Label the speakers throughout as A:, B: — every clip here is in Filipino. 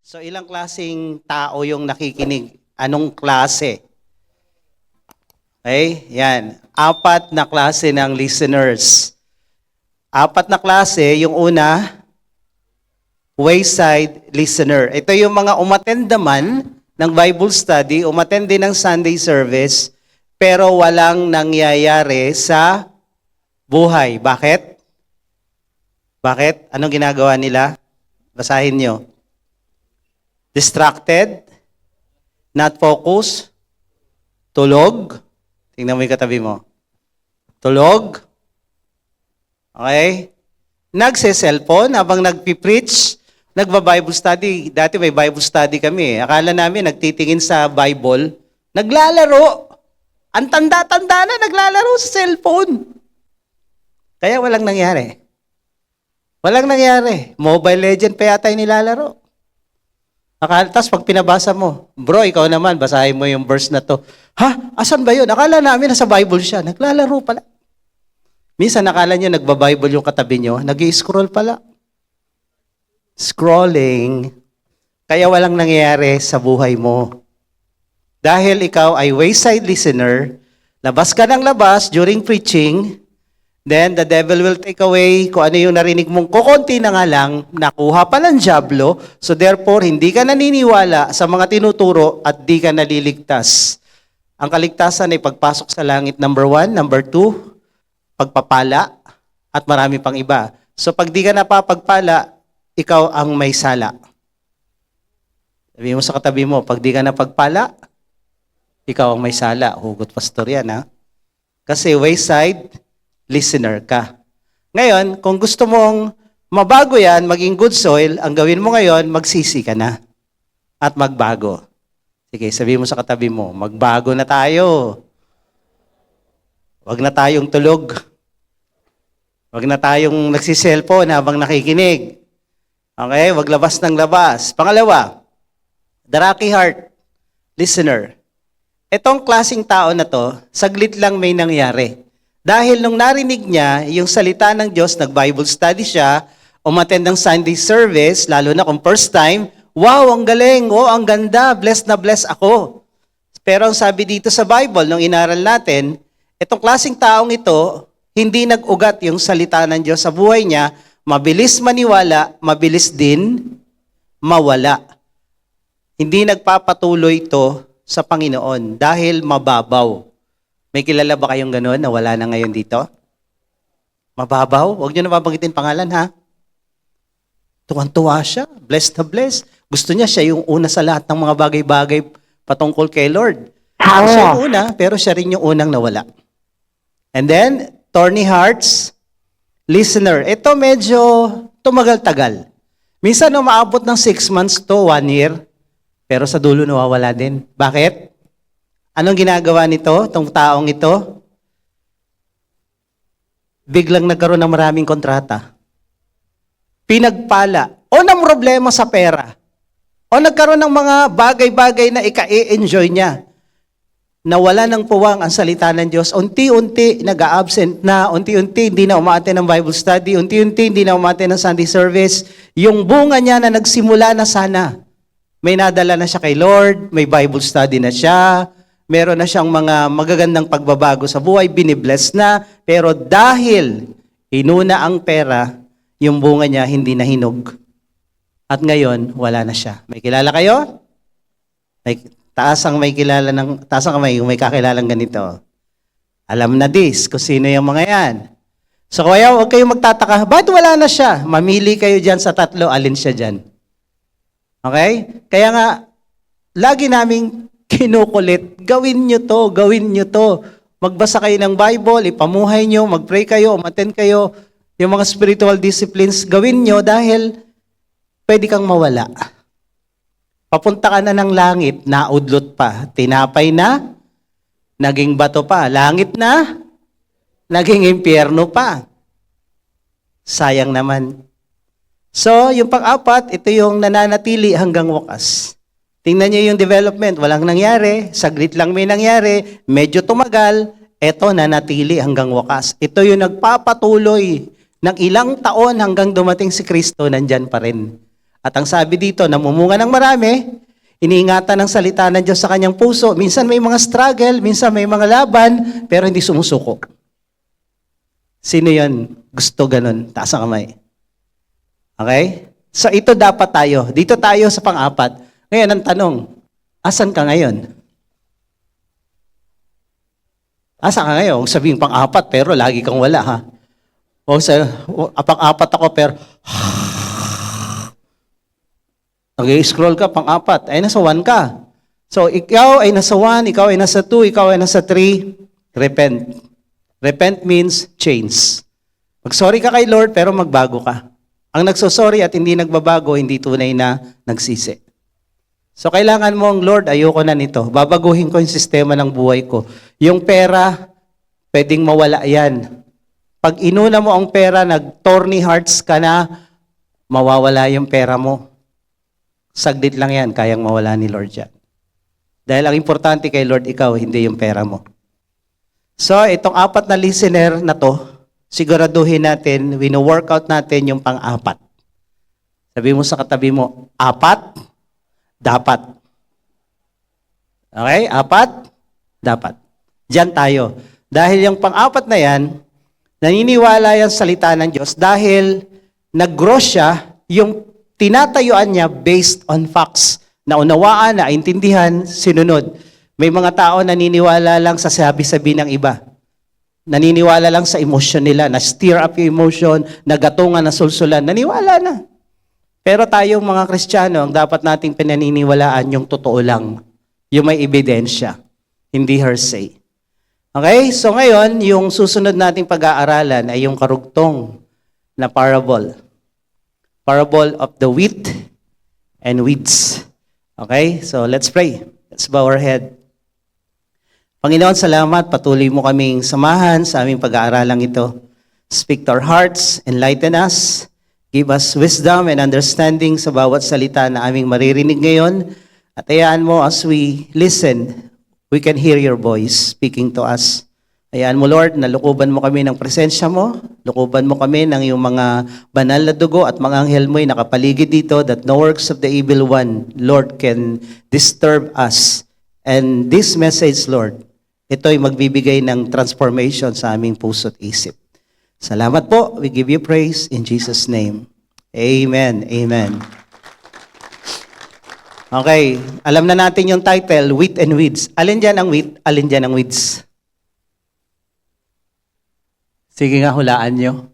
A: So ilang klaseng tao yung nakikinig? Anong klase? Okay? Yan. 4 na klase ng listeners. 4 na klase. Yung una, wayside listener. Ito yung mga umattend naman ng Bible study, umattend din ng Sunday service, pero walang nangyayari sa buhay. Bakit? Bakit? Anong ginagawa nila? Basahin nyo. Distracted, not focused, tulog. Tingnan mo yung katabi mo. Tulog. Okay? Nagse-cellphone habang nagpipreach, nagba-Bible study. Dati may Bible study kami. Akala namin nagtitingin sa Bible, naglalaro. Ang tanda-tanda na naglalaro sa cellphone. Kaya walang nangyari. Walang nangyari. Mobile Legend pa yata yung nilalaro. Tapos pag pinabasa mo, bro, ikaw naman, basahin mo yung verse na to. Ha? Asan ba yun? Akala namin nasa Bible siya. Naglalaro pala. Minsan nakala nyo nagba-Bible yung katabi nyo, nag-i-scroll pala. Scrolling. Kaya walang nangyayari sa buhay mo. Dahil ikaw ay wayside listener, labas ka ng labas during preaching, then the devil will take away kung ano yung narinig mong kukunti na nga lang, nakuha pa ng dyablo, so therefore hindi ka naniniwala sa mga tinuturo at di ka naliligtas. Ang kaligtasan ay pagpasok sa langit, number 1. Number 2, pagpapala, at marami pang iba. So pag di ka napapagpala, ikaw ang may sala. Sabi mo sa katabi mo, pag di ka napagpala, ikaw ang may sala. Hugot pastor yan, ha? Kasi wayside listener ka. Ngayon, kung gusto mong mabago yan, maging good soil, ang gawin mo ngayon, magsisi ka na. At magbago. Sige, sabihin mo sa katabi mo, magbago na tayo. Huwag na tayong tulog. Huwag na tayong nagsiselfone habang nakikinig. Okay? Huwag labas ng labas. Pangalawa, the Rocky Heart listener. Itong klaseng tao na to, saglit lang may nangyari. Dahil nung narinig niya yung salita ng Diyos, nag-Bible study siya, umattend ng Sunday service, lalo na kung first time, wow, ang galing, oh, ang ganda, blessed na blessed ako. Pero ang sabi dito sa Bible, nung inaral natin, itong klaseng taong ito, hindi nag-ugat yung salita ng Diyos sa buhay niya, mabilis maniwala, mabilis din mawala. Hindi nagpapatuloy ito sa Panginoon dahil mababaw. May kilala ba kayong gano'n na wala na ngayon dito? Mababaw? Huwag niyo na babanggitin pangalan, ha? Tuwan-tuwa siya. Blessed na blessed. Gusto niya siya yung una sa lahat ng mga bagay-bagay patungkol kay Lord. Siya yung una, pero siya rin yung unang nawala. And then, thorny hearts, listener. Ito medyo tumagal-tagal. Minsan umaabot ng 6 months to 1 year, pero sa dulo nawawala din. Bakit? Anong ginagawa nito, itong taong ito? Biglang nagkaroon ng maraming kontrata. Pinagpala. O ng problema sa pera. O nagkaroon ng mga bagay-bagay na ika-enjoy niya. Nawala ng puwang ang salita ng Diyos. Unti-unti nag-a-absent na. Unti-unti hindi na umaattend ng Bible study. Unti-unti hindi na umaattend ng Sunday service. Yung bunga niya na nagsimula na sana. May nadala na siya kay Lord. May Bible study na siya. Meron na siyang mga magagandang pagbabago sa buhay, binibless na, pero dahil inuna ang pera, yung bunga niya hindi nahinog. At ngayon, wala na siya. May kilala kayo? Taas ang kamay, kung may kakilalang ganito. Alam na kung sino yung mga yan. So kaya huwag kayong magtataka, ba't wala na siya? Mamili kayo dyan sa 3, alin siya dyan. Okay? Kaya nga, lagi naming kinukulit, gawin nyo to. Magbasa kayo ng Bible, ipamuhay nyo, mag-pray kayo, umattend kayo, yung mga spiritual disciplines, gawin nyo dahil pwede kang mawala. Papunta ka na ng langit, naudlot pa, tinapay na, naging bato pa, langit na, naging impyerno pa. Sayang naman. So, yung pang-4, ito yung nananatili hanggang wakas. Tingnan niyo yung development, walang nangyari, saglit lang may nangyari, medyo tumagal, eto nanatili hanggang wakas. Ito yung nagpapatuloy ng ilang taon hanggang dumating si Kristo, nandyan pa rin. At ang sabi dito, namumunga ng marami, iniingatan ng salita ng Diyos sa kanyang puso. Minsan may mga struggle, minsan may mga laban, pero hindi sumusuko. Sino yan? Gusto ganun? Taas ang kamay. Okay? So ito dapat tayo. Dito tayo sa pang-apat. Ngayon ang tanong, asan ka ngayon? Asan ka ngayon? Sabihin pang-apat pero lagi kang wala ha. O pang-apat ako pero nag-scroll ka pang-apat, ay nasa 1 ka. So ikaw ay nasa 1, ikaw ay nasa 2, ikaw ay nasa 3, repent. Repent means change. Mag-sorry ka kay Lord pero magbago ka. Ang nagsosorry at hindi nagbabago, hindi tunay na nagsisi. So kailangan mo ang Lord, ayoko na nito. Babaguhin ko yung sistema ng buhay ko. Yung pera, pwedeng mawala yan. Pag inuna mo ang pera, nag-torny hearts ka na, mawawala yung pera mo. Saglit lang yan, kayang mawala ni Lord yan. Dahil ang importante kay Lord, ikaw, hindi yung pera mo. So, itong 4 na listener na to, siguraduhin natin, wino-workout natin yung pang-4. Sabi mo sa katabi mo, 4, dapat. Okay? 4, dapat. Diyan tayo. Dahil yung pang-4 na yan, naniniwala yan sa salita ng Diyos dahil nag-grow siya, yung tinatayuan niya based on facts. Naunawaan, naintindihan, sinunod. May mga tao naniniwala lang sa sabi-sabi ng iba. Naniniwala lang sa emotion nila, na-stir up yung emotion, nagatungan, nasulsulan, naniwala na. Pero tayong mga Kristiyano, ang dapat nating pinaniniwalaan yung totoo lang, yung may ebidensya, hindi hearsay. Okay? So ngayon, yung susunod nating pag-aaralan ay yung karugtong na parable. Parable of the wheat and weeds. Okay? So let's pray. Let's bow our head. Panginoon, salamat. Patuloy mo kaming samahan sa aming pag-aaralang ito. Speak to our hearts, enlighten us, give us wisdom and understanding sa bawat salita na aming maririnig ngayon. At hayaan mo as we listen, we can hear your voice speaking to us. Hayaan mo, Lord, na lukuban mo kami ng presensya mo, lukuban mo kami ng iyong mga banal na dugo at mga anghel mo'y nakapaligid dito that no works of the evil one, Lord, can disturb us. And this message, Lord, ito'y magbibigay ng transformation sa aming puso at isip. Salamat po. We give you praise in Jesus' name. Amen. Amen. Okay. Alam na natin yung title, Wheat and Weeds. Alin dyan ang wheat? Alin dyan ang weeds? Sige nga, hulaan nyo.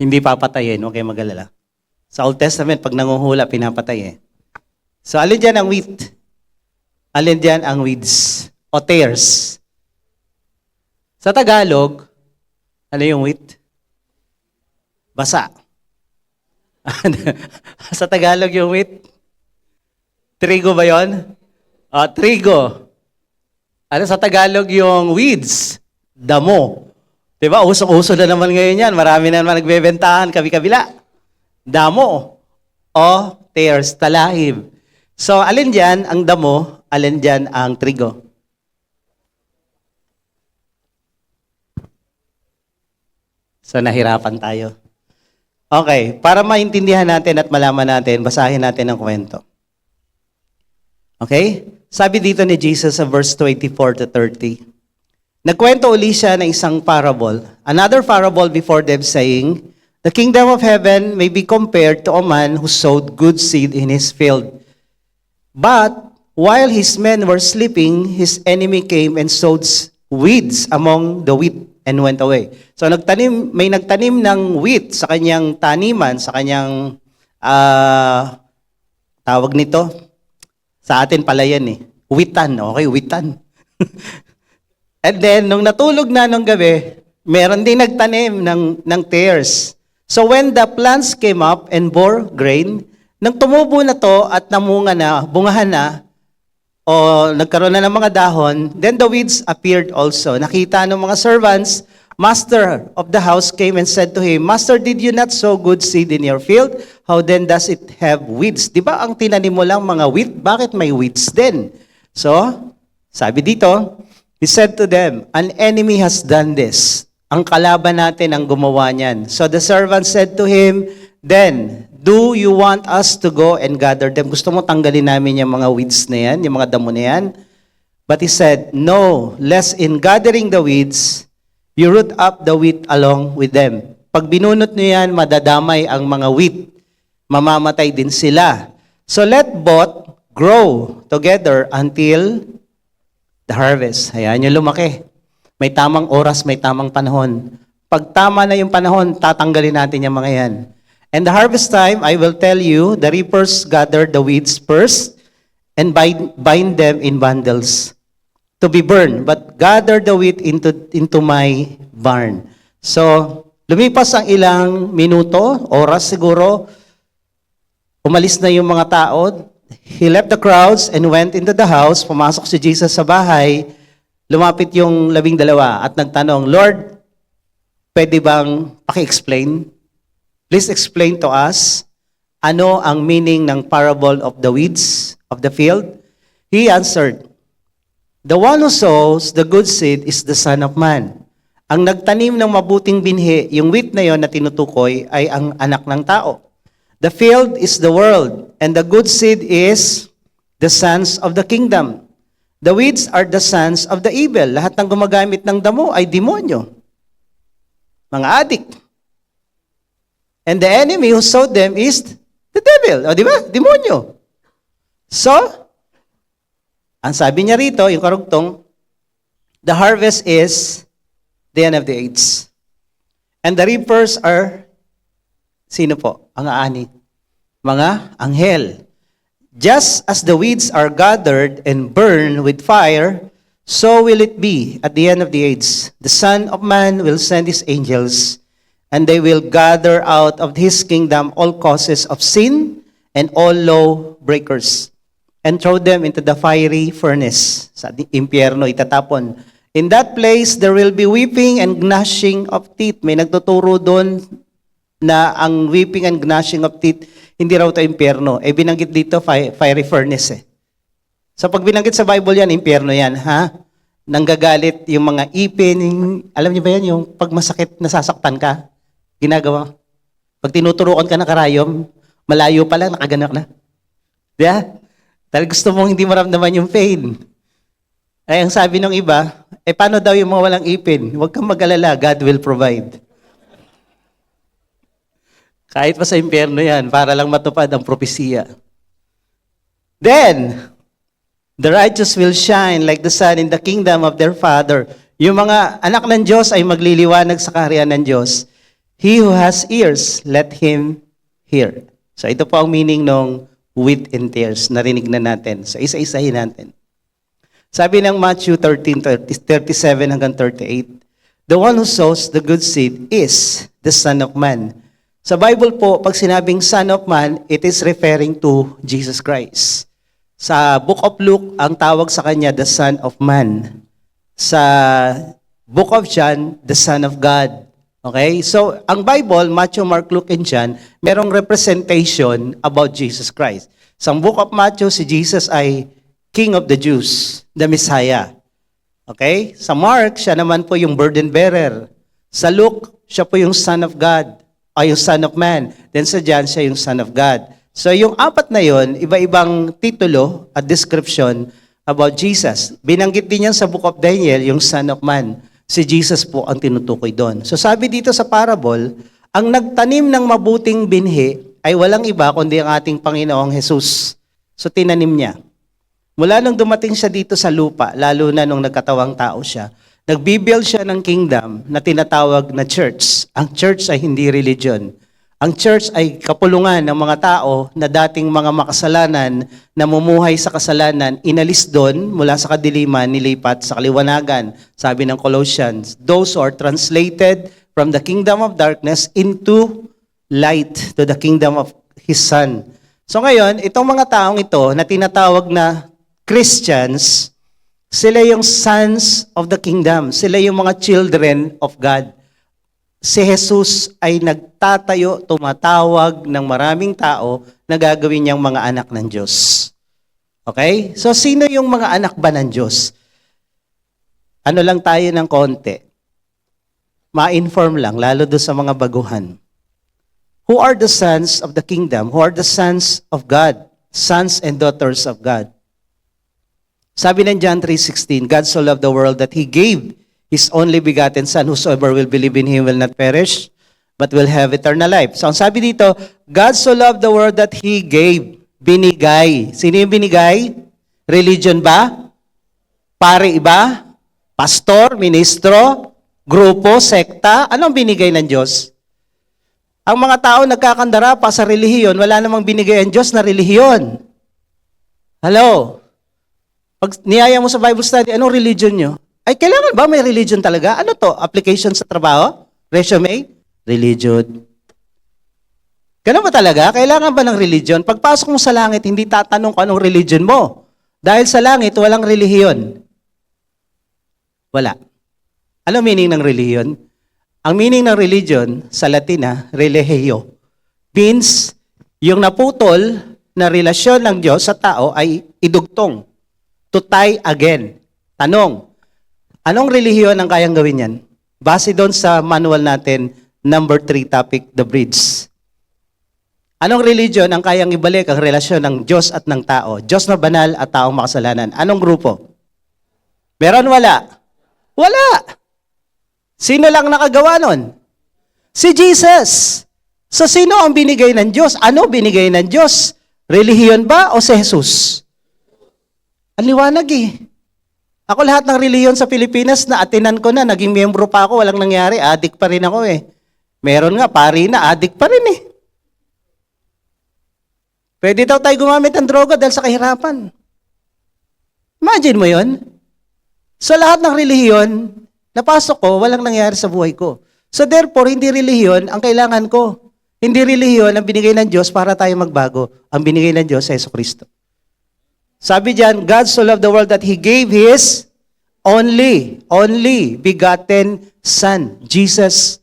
A: Hindi papatayin. Okay, mag-alala. Sa Old Testament, pag nanguhula, pinapatay eh. So, alin dyan ang wheat? Alin dyan ang weeds? O tares. Sa Tagalog, ano yung wheat? Basa. Sa Tagalog yung wheat? Trigo ba yon? Trigo. Ano sa Tagalog yung weeds? Damo. Diba? Usong-uso na naman ngayon yan. Marami na naman nagbebentahan, kabi-kabila. Damo. O tares, talahib. So, alin dyan ang damo, alin dyan ang trigo? So, nahirapan tayo. Okay, para maintindihan natin at malaman natin, basahin natin ang kwento. Okay? Sabi dito ni Jesus sa verse 24 to 30. Nagkwento uli siya ng isang parable. Another parable before them saying, the kingdom of heaven may be compared to a man who sowed good seed in his field. But while his men were sleeping, his enemy came and sowed weeds among the wheat and went away. So may nagtanim ng wheat sa kanyang taniman, sa kanyang tawag nito, sa atin pala yan eh, witan, okay, witan. And then, nung natulog na nung gabi, meron din nagtanim ng tares. So when the plants came up and bore grain, nang tumubo na to at namunga na, bungahan na, o nagkaroon na ng mga dahon, then the weeds appeared also. Nakita ng mga servants, master of the house came and said to him, Master, did you not sow good seed in your field? How then does it have weeds? Di ba ang tinanim mo lang mga wheat? Bakit may weeds din? So, sabi dito, he said to them, an enemy has done this. Ang kalaban natin ang gumawa niyan. So the servant said to him, then do you want us to go and gather them? Gusto mo tanggalin namin yung mga weeds na yan, yung mga damo na yan? But he said, no, lest in gathering the weeds, you root up the wheat along with them. Pag binunot nyo yan, madadamay ang mga wheat. Mamamatay din sila. So let both grow together until the harvest. Hayaan nyo lumaki. May tamang oras, may tamang panahon. Pag tama na yung panahon, tatanggalin natin yung mga yan. And the harvest time, I will tell you, the reapers gather the weeds first and bind them in bundles to be burned, but gather the wheat into my barn. So, lumipas ang ilang minuto, oras siguro, umalis na yung mga tao. He left the crowds and went into the house. Pumasok si Jesus sa bahay. Lumapit yung 12 at nagtanong, Lord, pwede bang paki-explain? Please explain to us, ano ang meaning ng parable of the weeds of the field? He answered, the one who sows the good seed is the Son of Man. Ang nagtanim ng mabuting binhi, yung wheat na yon na tinutukoy, ay ang anak ng tao. The field is the world, and the good seed is the sons of the kingdom. The weeds are the sons of the evil. Lahat ng gumagamit ng damo ay demonyo. Mga adik. And the enemy who sowed them is the devil. O di ba? Demonyo. So, ang sabi niya rito, yung karugtong, the harvest is the end of the age. And the reapers are, sino po? Ang aani. Mga anghel. Just as the weeds are gathered and burned with fire, so will it be at the end of the age. The Son of Man will send his angels, and they will gather out of his kingdom all causes of sin and all law breakers, and throw them into the fiery furnace. Sa impyerno itatapon. In that place, there will be weeping and gnashing of teeth. May nagtuturo doon na ang weeping and gnashing of teeth, hindi raw ito impyerno. Eh, binanggit dito, fiery furnace eh. So pag binanggit sa Bible yan, impyerno yan, ha? Nanggagalit yung mga ipin, alam niyo ba yan, yung pag masakit, nasasaktan ka, ginagawa. Pag tinuturukan ka ng karayom, malayo pa lang, nakaganak na. Yeah? Dahil gusto mong hindi maramdaman yung pain. Ay, ang sabi ng iba, paano daw yung mga walang ipin? Huwag kang mag-alala, God will provide. Kahit pa sa impyerno yan, para lang matupad ang propesiya. Then, the righteous will shine like the sun in the kingdom of their Father. Yung mga anak ng Diyos ay magliliwanag sa kaharian ng Diyos. He who has ears, let him hear. So ito po ang meaning ng wheat and tares. Narinig na natin. So isa-isahin natin. Sabi ng Matthew 13:37 hanggang 38, the one who sows the good seed is the Son of Man. Sa Bible po, pag sinabing Son of Man, it is referring to Jesus Christ. Sa Book of Luke, ang tawag sa kanya, the Son of Man. Sa Book of John, the Son of God. Okay? So, ang Bible, Matthew, Mark, Luke, and John, merong representation about Jesus Christ. Sa Book of Matthew, si Jesus ay King of the Jews, the Messiah. Okay? Sa Mark, siya naman po yung burden bearer. Sa Luke, siya po yung Son of God, o yung Son of Man. Then sa John, siya yung Son of God. So yung apat na yon, iba-ibang titulo at description about Jesus. Binanggit din yan sa Book of Daniel, yung Son of Man. Si Jesus po ang tinutukoy doon. So sabi dito sa parable, ang nagtanim ng mabuting binhi ay walang iba kundi ang ating Panginoong Jesus. So tinanim niya. Mula nung dumating siya dito sa lupa, lalo na nung nagkatawang tao siya, nagbibuild siya ng kingdom na tinatawag na church. Ang church ay hindi religion. Ang church ay kapulungan ng mga tao na dating mga makasalanan, namumuhay sa kasalanan, inalis doon mula sa kadiliman, nilipat sa kaliwanagan. Sabi ng Colossians, those who are translated from the kingdom of darkness into light, to the kingdom of His Son. So ngayon, itong mga taong ito na tinatawag na Christians, sila yung sons of the kingdom. Sila yung mga children of God. Si Jesus ay nagtatayo, tumatawag ng maraming tao na gagawin niyang mga anak ng Diyos. Okay? So, sino yung mga anak ba ng Diyos? Ano lang tayo ng konti. Ma-inform lang, lalo doon sa mga baguhan. Who are the sons of the kingdom? Who are the sons of God? Sons and daughters of God. Sabi ng John 3:16, God so loved the world that He gave His only begotten Son, whosoever will believe in Him will not perish, but will have eternal life. So ang sabi dito, God so loved the world that He gave. Binigay. Sino yung binigay? Religion ba? Pare iba? Pastor? Ministro? Grupo? Sekta? Anong binigay ng Diyos? Ang mga tao nagkakandara pa sa relihiyon, wala namang binigay ang Diyos na relihiyon. Hello? Pag niyaya mo sa Bible study, anong religion nyo? Ay, kailangan ba may religion talaga? Ano to? Application sa trabaho? Resume? Religion. Ganun ba talaga? Kailangan ba ng religion? Pagpasok mo sa langit, hindi tatanong kung anong religion mo. Dahil sa langit, walang relihiyon. Wala. Ano meaning ng relihiyon? Ang meaning ng religion sa Latina, religio, means yung naputol na relasyon ng Diyos sa tao ay idugtong. To tie again. Tanong, anong relihiyon ang kayang gawin yan? Base doon sa manual natin, number 3 topic, the bridge. Anong religion ang kayang ibalik ang relasyon ng Diyos at ng tao? Diyos na banal at taong makasalanan. Anong grupo? Meron wala? Wala. Sino lang nakagawa nun? Si Jesus. So sino ang binigay ng Diyos? Ano binigay ng Diyos? Relihiyon ba o si Jesus? Ang liwanag eh. Ako lahat ng relihiyon sa Pilipinas na atinan ko na, naging miyembro pa ako, walang nangyari, addict pa rin ako eh. Meron nga, pari na, addict pa rin eh. Pwede daw tayo gumamit ng droga dahil sa kahirapan. Imagine mo yun? Sa lahat ng relihiyon, napasok ko, walang nangyari sa buhay ko. So therefore, hindi relihiyon ang kailangan ko. Hindi relihiyon ang binigay ng Diyos para tayo magbago. Ang binigay ng Diyos sa Jesucristo. Sabi diyan, God so loved the world that He gave His only begotten Son, Jesus.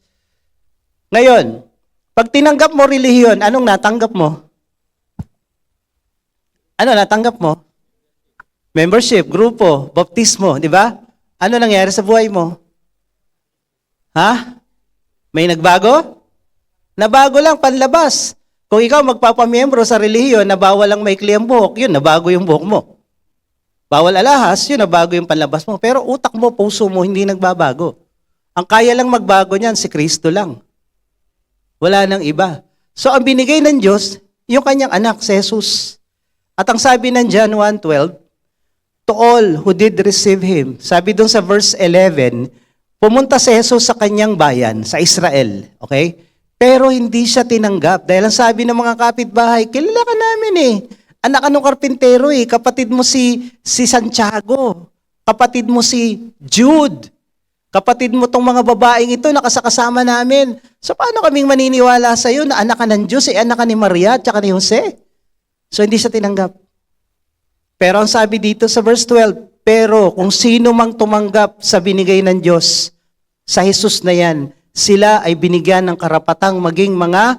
A: Ngayon, pag tinanggap mo relihiyon, anong natanggap mo? Ano natanggap mo? Membership, grupo, baptismo, di ba? Ano nangyari sa buhay mo? Ha? May nagbago? Nabago lang, panlabas. Kung ikaw magpapamiyembro sa relihiyon na bawal ang maikli ang buhok, yun, nabago yung buhok mo. Bawal alahas, yun, nabago yung panlabas mo. Pero utak mo, puso mo, hindi nagbabago. Ang kaya lang magbago niyan, si Kristo lang. Wala nang iba. So, ang binigay ng Diyos, yung kanyang anak, si Jesus. At ang sabi ng John 1:12, to all who did receive Him, sabi dun sa verse 11, pumunta si Jesus sa kanyang bayan, sa Israel. Okay? Pero hindi siya tinanggap. Dahil ang sabi ng mga kapitbahay, kilala ka namin eh. Anak ka ng karpintero eh. Kapatid mo si Santiago. Kapatid mo si Jude. Kapatid mo tong mga babaeng ito, nakasakasama namin. So paano kaming maniniwala sa iyo na anak ka ng Diyos, anak ka ni Maria at saka ni Jose? So hindi siya tinanggap. Pero ang sabi dito sa verse 12, pero kung sino mang tumanggap sa binigay ng Diyos, sa Jesus na yan, sila ay binigyan ng karapatang maging mga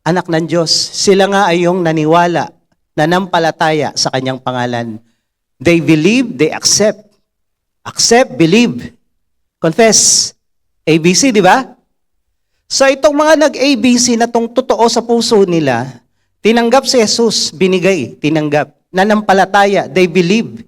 A: anak ng Diyos. Sila nga ay yung naniwala, nanampalataya sa kanyang pangalan. They believe, they accept. Accept, believe, confess. ABC, di ba? So itong mga nag-ABC na tong totoo sa puso nila, tinanggap si Jesus, binigay, tinanggap. Nanampalataya, they believe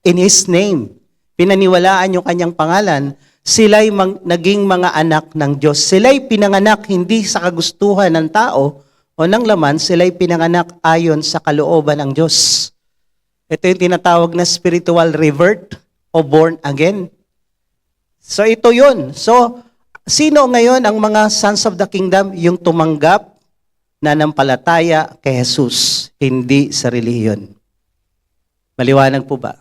A: in His name. Pinaniwalaan yung kanyang pangalan. Sila'y naging mga anak ng Diyos. Sila'y pinanganak hindi sa kagustuhan ng tao o ng laman, sila'y pinanganak ayon sa kalooban ng Diyos. Ito yung tinatawag na spiritual revert o born again. So ito yun. So, sino ngayon ang mga sons of the kingdom? Yung tumanggap, nanampalataya kay Jesus, hindi sa relihiyon. Maliwanag po ba?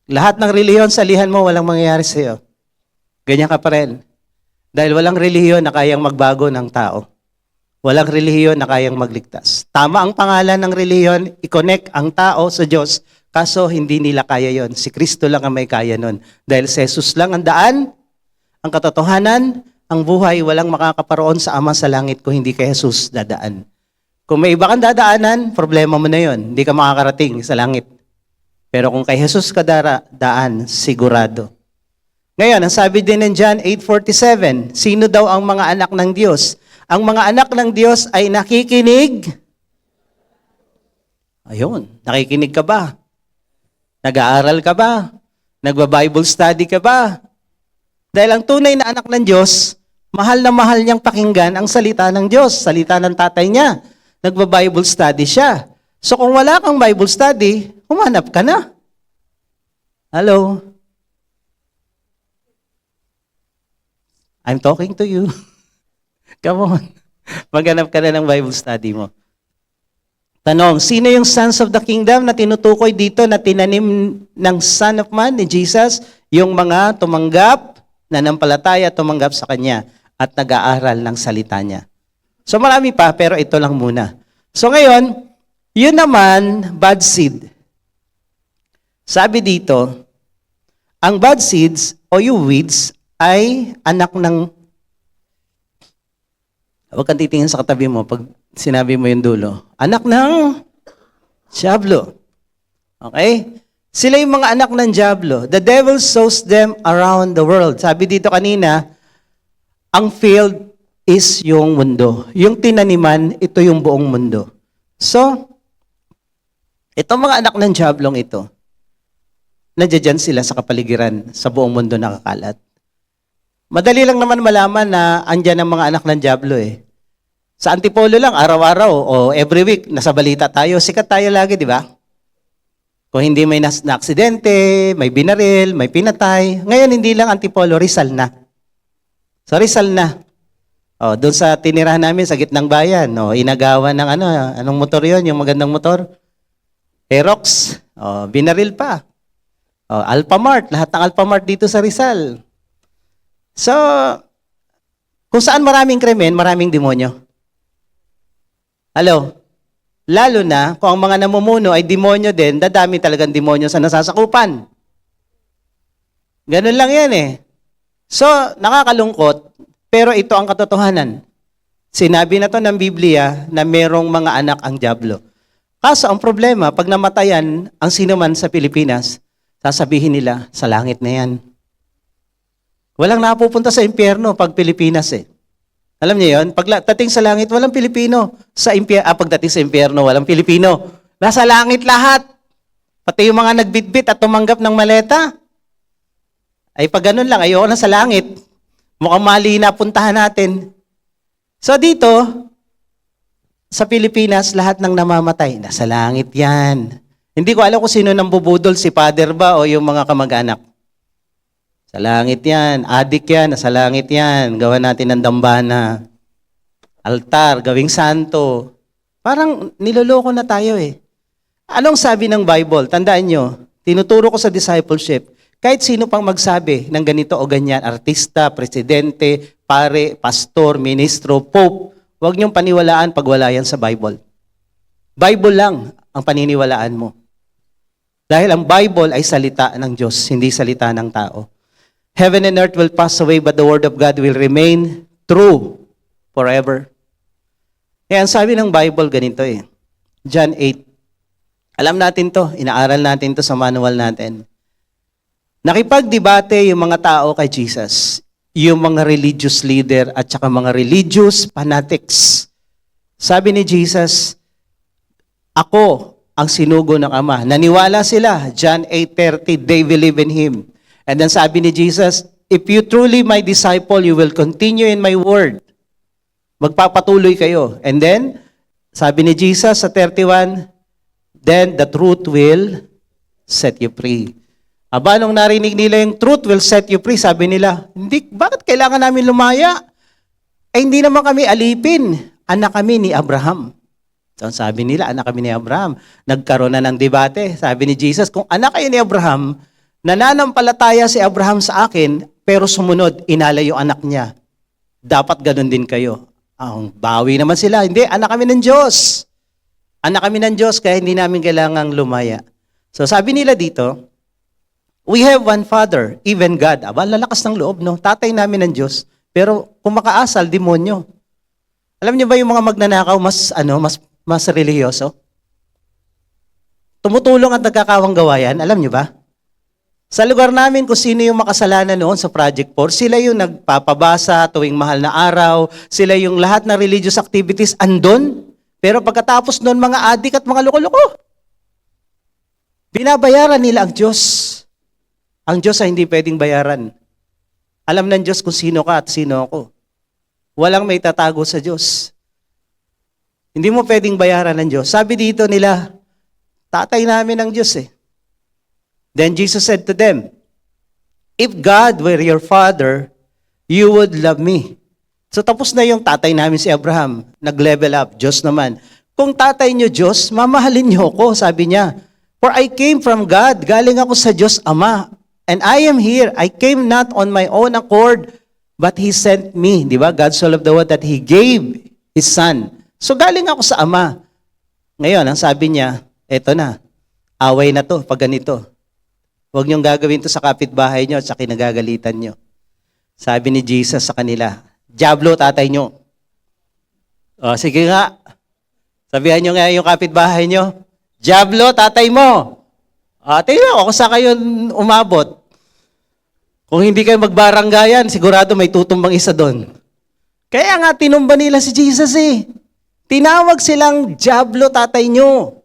A: Lahat ng relihiyon sa lihan mo, walang mangyayari sa iyo. Ganyan ka pa rin. Dahil walang relihiyon na kayang magbago ng tao. Walang relihiyon na kayang magligtas. Tama ang pangalan ng relihiyon, i-connect ang tao sa Diyos, kaso hindi nila kaya yon. Si Kristo lang ang may kaya nun. Dahil si Jesus lang ang daan, ang katotohanan, ang buhay, walang makakaparoon sa Ama sa langit kung hindi kay Jesus dadaan. Kung may iba kang dadaanan, problema mo na yon. Hindi ka makakarating sa langit. Pero kung kay Jesus ka daan, sigurado. Ngayon, ang sabi din ng John 8:47, sino daw ang mga anak ng Diyos? Ang mga anak ng Diyos ay nakikinig. Ayun, nakikinig ka ba? Nag-aaral ka ba? Nagba-Bible study ka ba? Dahil ang tunay na anak ng Diyos, mahal na mahal niyang pakinggan ang salita ng Diyos, salita ng tatay niya. Nagba-Bible study siya. So kung wala kang Bible study, humanap ka na. Hello? I'm talking to you. Come on. Maghanap ka na ng Bible study mo. Tanong, sino yung sons of the kingdom na tinutukoy dito na tinanim ng Son of Man, ni Jesus? Yung mga tumanggap, nanampalataya, tumanggap sa Kanya at nag-aaral ng salita niya. So marami pa, pero ito lang muna. So ngayon, yun naman, bad seed. Sabi dito, ang bad seeds o yung weeds ay anak ng... Huwag kang titingin sa katabi mo pag sinabi mo yung dulo. Anak ng Diablo. Okay? Sila yung mga anak ng Diablo. The devil sows them around the world. Sabi dito kanina, ang field is yung mundo. Yung tinaniman, ito yung buong mundo. So, itong mga anak ng Diablong ito, nandiyan sila sa kapaligiran, sa buong mundo nakakalat. Madali lang naman malaman na andyan ang mga anak ng Diablo eh. Sa Antipolo lang, araw-araw o every week, nasa balita tayo. Sikat tayo lagi, di ba? Kung hindi may na-aksidente, may binaril, may pinatay. Ngayon, hindi lang Antipolo, Rizal na. So, Rizal na. O, doon sa tinirahan namin, sa gitnang bayan, o, inagawan ng anong motor yon, yung magandang motor? Aerox. O, binaril pa. O, Alphamart, lahat ng Alphamart dito sa Rizal. So, kung saan maraming krimen, maraming demonyo. Hello? Lalo na, kung ang mga namumuno ay demonyo din, dadami talagang demonyo sa nasasakupan. Ganun lang yan eh. So, nakakalungkot, pero ito ang katotohanan. Sinabi na to ng Biblia na merong mga anak ang Diablo. Kaso ang problema, pag namatayan ang sinuman sa Pilipinas, sasabihin nila, sa langit na yan. Walang napupunta sa impyerno pag Pilipinas eh. Alam niyo yun? Pagdating sa langit, walang Pilipino. Pagdating sa impyerno, walang Pilipino. Nasa langit lahat. Pati yung mga nagbitbit at tumanggap ng maleta. Ay pag ganun lang, ayoko na sa langit. Mukhang mali na puntahan natin. So dito, sa Pilipinas, lahat ng namamatay, nasa langit yan. Hindi ko alam kung sino nang bubudol, si father ba o yung mga kamag-anak. Sa langit yan, adik yan, nasa langit yan, gawa natin ng dambana, altar, gawing santo. Parang niloloko na tayo eh. Anong sabi ng Bible? Tandaan nyo, tinuturo ko sa discipleship, kahit sino pang magsabi ng ganito o ganyan, artista, presidente, pare, pastor, ministro, pope, huwag niyong paniwalaan pag wala yan sa Bible. Bible lang ang paniniwalaan mo. Dahil ang Bible ay salita ng Diyos, hindi salita ng tao. Heaven and earth will pass away, but the word of God will remain true forever. Kaya ang sabi ng Bible ganito eh. John 8. Alam natin to, inaaral natin to sa manual natin. Nakipagdebate yung mga tao kay Jesus. Yung mga religious leader at saka mga religious fanatics. Sabi ni Jesus, ako ang sinugo ng Ama. Naniwala sila. John 8:30, they believe in Him. And then sabi ni Jesus, if you truly my disciple, you will continue in my word. Magpapatuloy kayo. And then, sabi ni Jesus sa 31, then the truth will set you free. Aba, nung narinig nila yung truth will set you free, sabi nila, hindi, bakit kailangan namin lumaya? Eh, hindi naman kami alipin. Anak kami ni Abraham. So, sabi nila, anak kami ni Abraham. Nagkaroon na ng debate. Sabi ni Jesus, kung anak kayo ni Abraham, nananampalataya si Abraham sa akin, pero sumunod, inalay yung anak niya. Dapat ganun din kayo. Ang bawi naman sila. Hindi, anak kami ng Diyos. Anak kami ng Diyos, kaya hindi namin kailangang lumaya. So sabi nila dito, we have one Father, even God. Aba, lalakas ng loob, no? Tatay namin ng Diyos. Pero kung makaasal, demonyo. Alam niyo ba yung mga magnanakaw, mas relihiyoso? Tumutulong at nagkakawang gawayan, alam niyo ba? Sa lugar namin, kung sino yung makasalanan noon sa Project 4, sila yung nagpapabasa tuwing mahal na araw, sila yung lahat na religious activities andon. Pero pagkatapos noon, mga adik at mga loko-loko, binabayaran nila ang Diyos. Ang Diyos ay hindi pwedeng bayaran. Alam ng Diyos kung sino ka at sino ako. Walang may tatago sa Diyos. Hindi mo pwedeng bayaran ng Diyos. Sabi dito nila, tatay namin ang Diyos eh. Then Jesus said to them, if God were your father, you would love me. So tapos na yung tatay namin si Abraham. Nag-level up, Diyos naman. Kung tatay nyo Diyos, mamahalin nyo ako, sabi niya. For I came from God, galing ako sa Diyos Ama. And I am here. I came not on my own accord, but He sent me. Di ba? God so loved the world that He gave His Son. So galing ako sa Ama. Ngayon, ang sabi niya, eto na, away na to pag ganito. Huwag niyong gagawin to sa kapitbahay niyo at sa kinagagalitan niyo. Sabi ni Jesus sa kanila, Diablo, tatay niyo. O, sige nga. Sabihan niyo nga yung kapitbahay niyo, Diablo, tatay mo. Tingnan ko kung saan kayo umabot. Kung hindi kayo magbaranggayan, sigurado may tutumbang isa doon. Kaya nga, tinumba nila si Jesus eh. Tinawag silang Diablo, tatay niyo.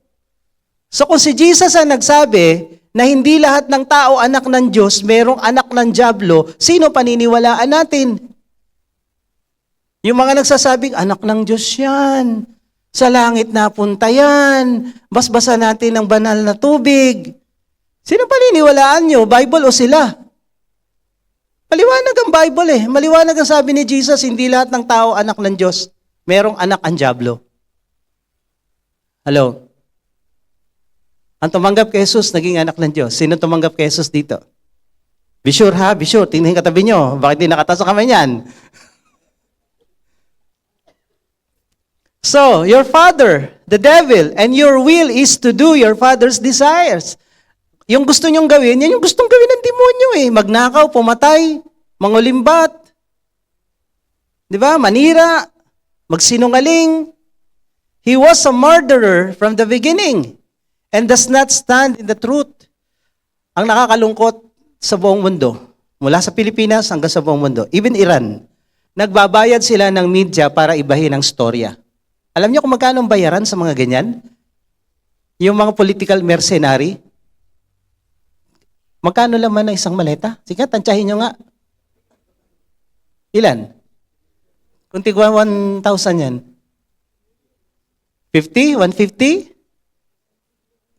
A: So kung si Jesus ang nagsabi, na hindi lahat ng tao anak ng Diyos, merong anak ng Diablo, sino paniniwalaan natin? Yung mga nagsasabing, anak ng Diyos yan. Sa langit napunta yan. Basbasa natin ng banal na tubig. Sino paniniwalaan nyo? Bible o sila? Maliwanag ang Bible eh. Maliwanag ang sabi ni Jesus, hindi lahat ng tao anak ng Diyos. Merong anak ang Diablo. Hello? Ang tumanggap kay Jesus, naging anak ng Diyos. Sino tumanggap kay Jesus dito? Be sure ha, be sure. Tingnan katabi nyo. Bakit di nakataas ang kamay niyan? So, your father, the devil, and your will is to do your father's desires. Yung gusto nyong gawin, yan yung gustong gawin ng demonyo eh. Magnakaw, pumatay, mangulimbat. Di ba? Manira, magsinungaling. He was a murderer from the beginning. And does not stand in the truth. Ang nakakalungkot sa buong mundo, mula sa Pilipinas hanggang sa buong mundo, even Iran, nagbabayad sila ng media para ibahin ang storya. Alam niyo kung magkano ang bayaran sa mga ganyan? Yung mga political mercenary, magkano laman ng isang maleta? Sige, tansyahin nyo nga. Ilan? Kung tigwa 1,000 yan. 50? 150?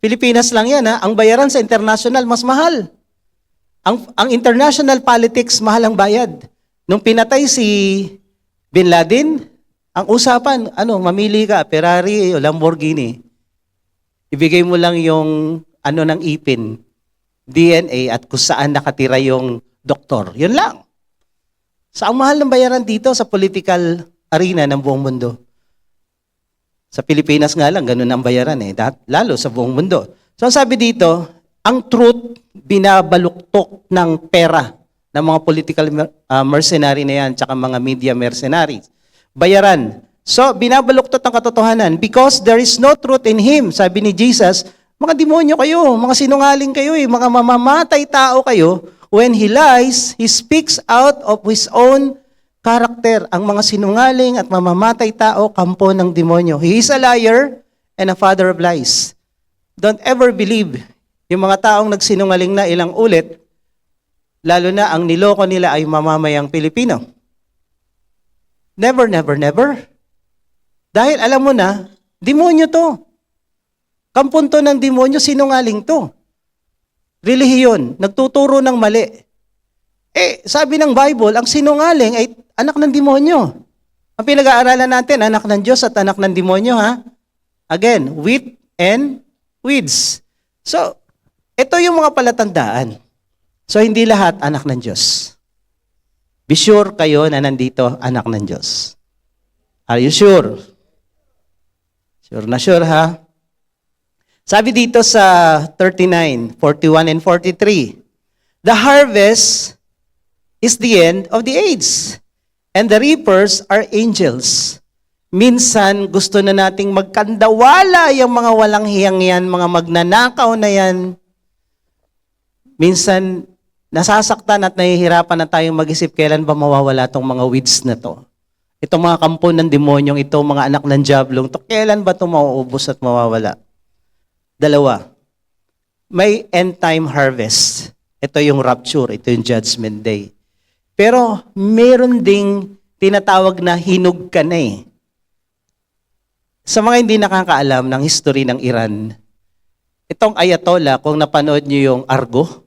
A: Pilipinas lang yan ha. Ang bayaran sa international mas mahal. Ang international politics mahal ang bayad. Nung pinatay si Bin Laden, ang usapan, mamili ka, Ferrari o Lamborghini. Ibigay mo lang yung ng ipin, DNA at kung saan nakatira yung doktor. Yun lang. So ang mahal ng bayaran dito sa political arena ng buong mundo. Sa Pilipinas nga lang, ganun ang bayaran eh. Lalo sa buong mundo. So ang sabi dito, ang truth, binabaluktok ng pera ng mga political mercenary na yan, tsaka mga media mercenaries. Bayaran. So, binabaluktot ang katotohanan because there is no truth in Him. Sabi ni Jesus, mga demonyo kayo, mga sinungaling kayo, mga mamamatay tao kayo. When He lies, He speaks out of His own character. Ang mga sinungaling at mamamatay tao, kampo ng demonyo. He is a liar and a father of lies. Don't ever believe yung mga taong nagsinungaling na ilang ulit, lalo na ang niloko nila ay mamamayang Pilipino. Never, never, never. Dahil alam mo na, demonyo to. Kampon to ng demonyo, sinungaling to. Relihiyon, nagtuturo ng mali. Sabi ng Bible, ang sinungaling ay anak ng demonyo. Ang pinag-aaralan natin, anak ng Diyos at anak ng demonyo, ha? Again, wheat and weeds. So, ito yung mga palatandaan. So, hindi lahat anak ng Diyos. Be sure kayo na nandito anak ng Diyos. Are you sure? Sure na sure, ha? Sabi dito sa 39, 41, and 43, the harvest is the end of the age, and the reapers are angels. Minsan, gusto na nating magkandawala yung mga walang hiyang yan, mga magnanakaw na yan. minsan nasasaktan at nahihirapan na tayong mag-isip kailan ba mawawala tong mga weeds na to. Itong mga kampo ng demonyong ito, mga anak ng diablong to, kailan ba ito mauubos at mawawala? Dalawa, may end time harvest. Ito yung rapture, ito yung judgment day. Pero meron ding tinatawag na hinog ka na eh. Sa mga hindi nakakaalam ng history ng Iran, itong Ayatollah, kung napanood niyo yung Argo,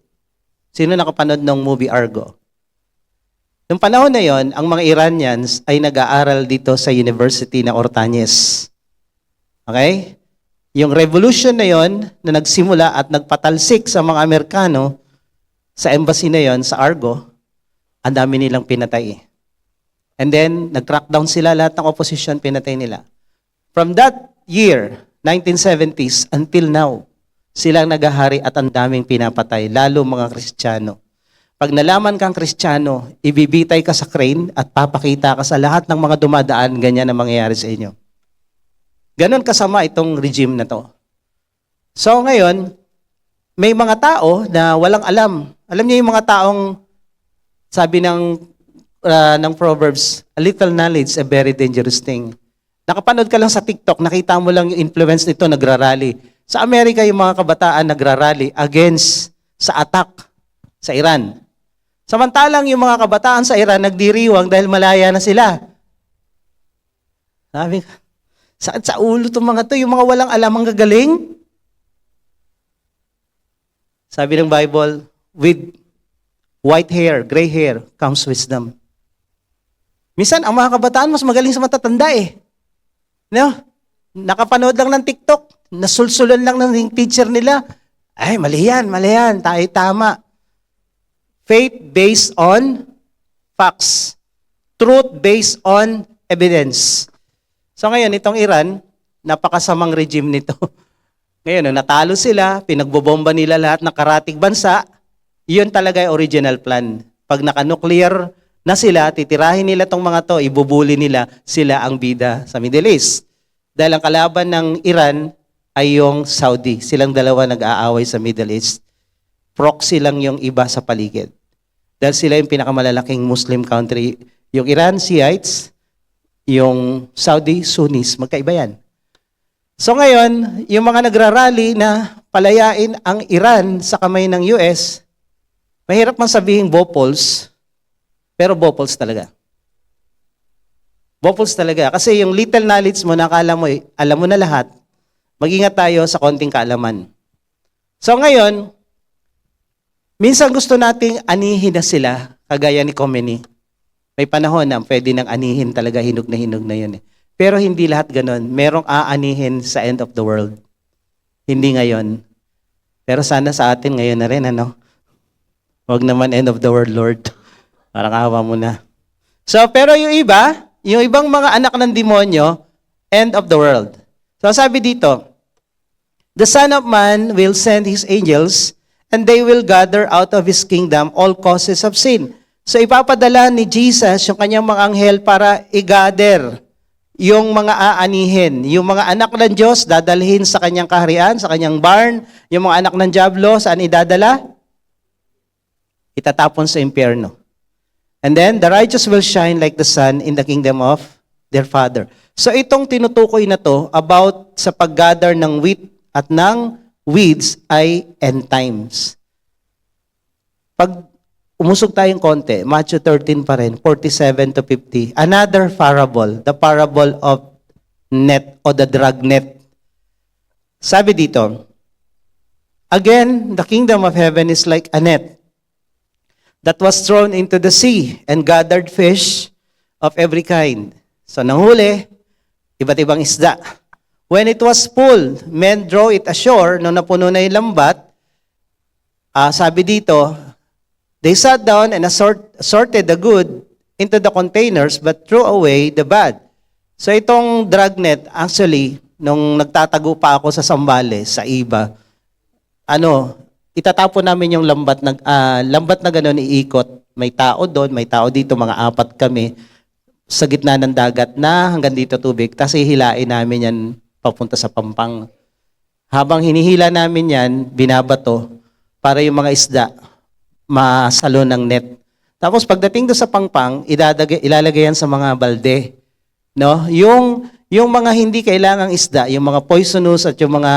A: sino nakapanood ng movie Argo? Noong panahon na yon, ang mga Iranians ay nag-aaral dito sa University ng Ortañez. Okay? Yung revolution na yon na nagsimula at nagpatalsik sa mga Amerikano sa embassy na yon sa Argo, ang dami nilang pinatay. And then, nag-crackdown sila, lahat ng opposition pinatay nila. From that year, 1970s, until now, silang naghahari at ang daming pinapatay, lalo mga Kristiyano. Pag nalaman kang Kristiyano, ibibitay ka sa crane at papakita ka sa lahat ng mga dumadaan, ganyan ang mangyayari sa inyo. Ganon kasama itong regime na to. So ngayon, may mga tao na walang alam. Alam niyo yung mga taong, sabi ng Proverbs, a little knowledge, a very dangerous thing. Nakapanood ka lang sa TikTok, nakita mo lang yung influence nito, nagrarally. Sa Amerika, yung mga kabataan nagrarally against sa attack sa Iran. Samantalang yung mga kabataan sa Iran nagdiriwang dahil malaya na sila. Sabi ka, sakit sa ulo itong mga to, yung mga walang alam ang gagaling. Sabi ng Bible, with white hair, gray hair, comes wisdom. Minsan, ang mga kabataan mas magaling sa matatanda eh. No? Nakapanood lang ng TikTok, nasulsulan lang ng teacher nila. Ay, mali yan, tayo tama. Faith based on facts. Truth based on evidence. So ngayon, itong Iran, napakasamang regime nito. Ngayon, natalo sila, pinagbobomba nila lahat ng karatig bansa, yun talaga yung original plan. Pag naka-nuclear na sila, titirahin nila tong mga to, ibubuli nila, sila ang bida sa Middle East. Dahil ang kalaban ng Iran ay yung Saudi. Silang dalawa nag-aaway sa Middle East. Proxy lang yung iba sa paligid. Dahil sila yung pinakamalalaking Muslim country. Yung Iran, Shiites, yung Saudi, Sunnis. Magkaiba yan. So ngayon, yung mga nagrarally na palayain ang Iran sa kamay ng US, mahirap man sabihin Bopols, pero Bopols talaga. Bopols talaga. Kasi yung little knowledge mo, nakala mo, alam mo na lahat, mag-ingat tayo sa konting kaalaman. So ngayon, minsan gusto nating anihin na sila, kagaya ni Khomeini. May panahon na pwede nang anihin talaga, hinog na yun eh. Pero hindi lahat ganun. Merong aanihin sa end of the world. Hindi ngayon. Pero sana sa atin ngayon na rin, ano? Huwag naman end of the world, Lord. Parang awa mo na. So, pero yung iba, yung ibang mga anak ng demonyo, end of the world. So sabi dito, the Son of Man will send His angels and they will gather out of His kingdom all causes of sin. So ipapadala ni Jesus yung kanyang mga anghel para i-gather yung mga aanihin. Yung mga anak ng Diyos, dadalhin sa kanyang kaharian, sa kanyang barn. Yung mga anak ng Diablo, saan idadala? Itatapon sa impyerno. And then, the righteous will shine like the sun in the kingdom of their Father. So itong tinutukoy na to about sa pag-gather ng wheat at ng weeds ay end times. Pag umusog tayong konti, Matthew 13 pa rin, 47 to 50. Another parable, the parable of net o the drag net. Sabi dito, again, the kingdom of heaven is like a net that was thrown into the sea and gathered fish of every kind. So nanghuli, iba't ibang isda. When it was full, men draw it ashore, nung napuno na yung lambat, sabi dito, they sat down and sorted the good into the containers but threw away the bad. So itong dragnet, actually, nung nagtatago pa ako sa Sambales, sa iba, itatapon namin yung lambat na gano'n iikot. May tao doon, may tao dito, mga 4 kami, sa gitna ng dagat na hanggang dito tubig. Tapos hihilain namin yan papunta sa Pampang. Habang hinihila namin yan, binabato, para yung mga isda masalo ng net. Tapos pagdating do sa pangpang, ilalagay yan sa mga balde. No? Yung mga hindi kailangang isda, yung mga poisonous at yung mga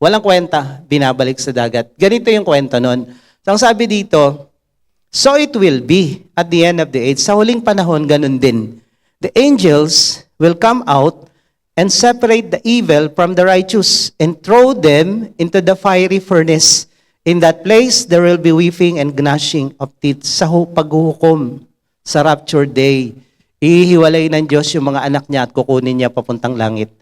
A: walang kwenta, binabalik sa dagat. Ganito yung kwento nun. So ang sabi dito, so it will be at the end of the age. Sa huling panahon, ganun din. The angels will come out and separate the evil from the righteous and throw them into the fiery furnace. In that place, there will be weeping and gnashing of teeth. Sa paghuhukom, sa rapture day, ihiwalay ng Diyos yung mga anak niya at kukunin niya papuntang langit.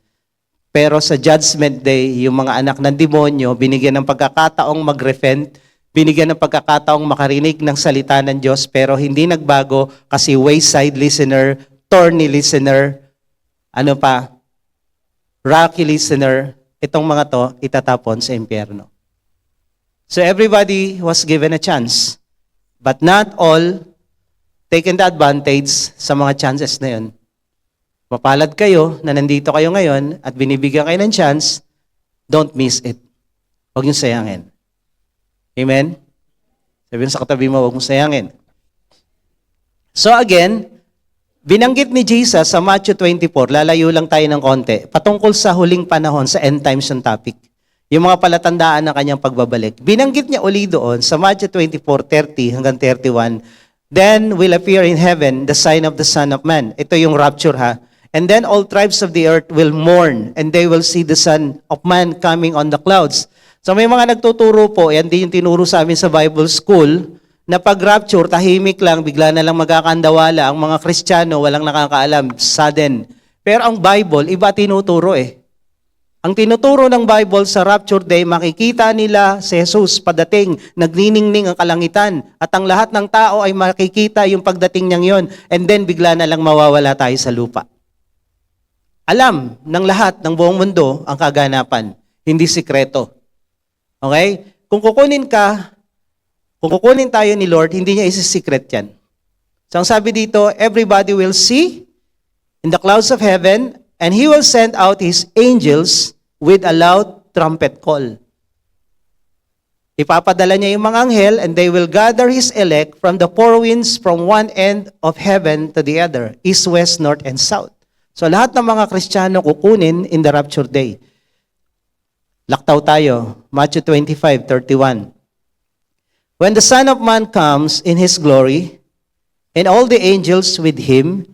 A: Pero sa judgment day, yung mga anak ng demonyo, binigyan ng pagkakataong mag-repent, binigyan ng pagkakataong makarinig ng salita ng Diyos, pero hindi nagbago kasi wayside listener, thorny listener, rocky listener, itong mga to itatapon sa impyerno. So everybody was given a chance, but not all taken the advantage sa mga chances na yun. Mapalad kayo na nandito kayo ngayon at binibigyan kayo ng chance, don't miss it. Huwag niyong sayangin. Amen? Sabihin sa katabi mo, huwag mong sayangin. So again, binanggit ni Jesus sa Matthew 24, lalayo lang tayo ng konti, patungkol sa huling panahon, sa end times yung topic. Yung mga palatandaan ng kanyang pagbabalik. Binanggit niya uli doon sa Matthew 24:30 hanggang 31, then will appear in heaven the sign of the Son of Man. Ito yung rapture ha. And then all tribes of the earth will mourn and they will see the Son of Man coming on the clouds. So may mga nagtuturo po, yan din yung tinuro sa amin sa Bible School, na pag-rapture, tahimik lang, bigla na lang magkakandawala, ang mga Kristiyano, walang nakakaalam, sudden. Pero ang Bible, iba tinuturo eh. Ang tinuturo ng Bible sa rapture day, makikita nila si Jesus padating, nagniningning ang kalangitan, at ang lahat ng tao ay makikita yung pagdating niyang yon, and then bigla na lang mawawala tayo sa lupa. Alam ng lahat ng buong mundo ang kaganapan, hindi sikreto. Okay? Kung kukunin tayo ni Lord, hindi niya isi-secret yan. So ang sabi dito, everybody will see in the clouds of heaven, and He will send out His angels with a loud trumpet call. Ipapadala niya yung mga anghel, and they will gather His elect from the four winds from one end of heaven to the other, east, west, north, and south. So lahat ng mga Kristiyano kukunin in the rapture day. Laktaw tayo, Matthew 25:31. When the Son of Man comes in His glory, and all the angels with Him,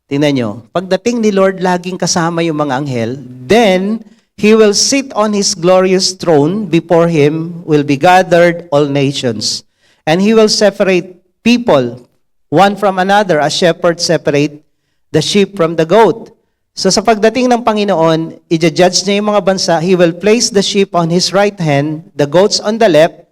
A: tingnan nyo, pagdating ni Lord, laging kasama yung mga anghel, then He will sit on His glorious throne, before Him will be gathered all nations. And He will separate people, one from another, as shepherds separate the sheep from the goat. So sa pagdating ng Panginoon, i-judge niya yung mga bansa, He will place the sheep on His right hand, the goats on the left.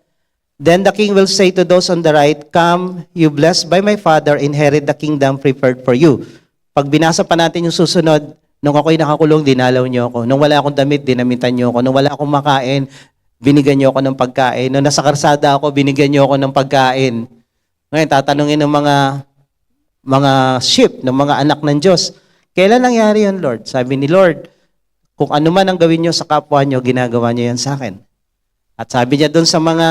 A: Then the king will say to those on the right, come, you blessed by my Father, inherit the kingdom prepared for you. Pag binasa pa natin yung susunod, nung ako'y nakakulong, dinalaw niyo ako. Nung wala akong damit, dinamitan niyo ako. Nung wala akong makain, binigyan niyo ako ng pagkain. Nung nasa karsada ako, binigyan niyo ako ng pagkain. Ngayon, tatanungin ng mga sheep, ng mga anak ng Diyos, kailan nangyari yun, Lord? Sabi ni Lord, kung ano man ang gawin niyo sa kapwa niyo, ginagawa niyo yan sa akin. At sabi niya doon sa mga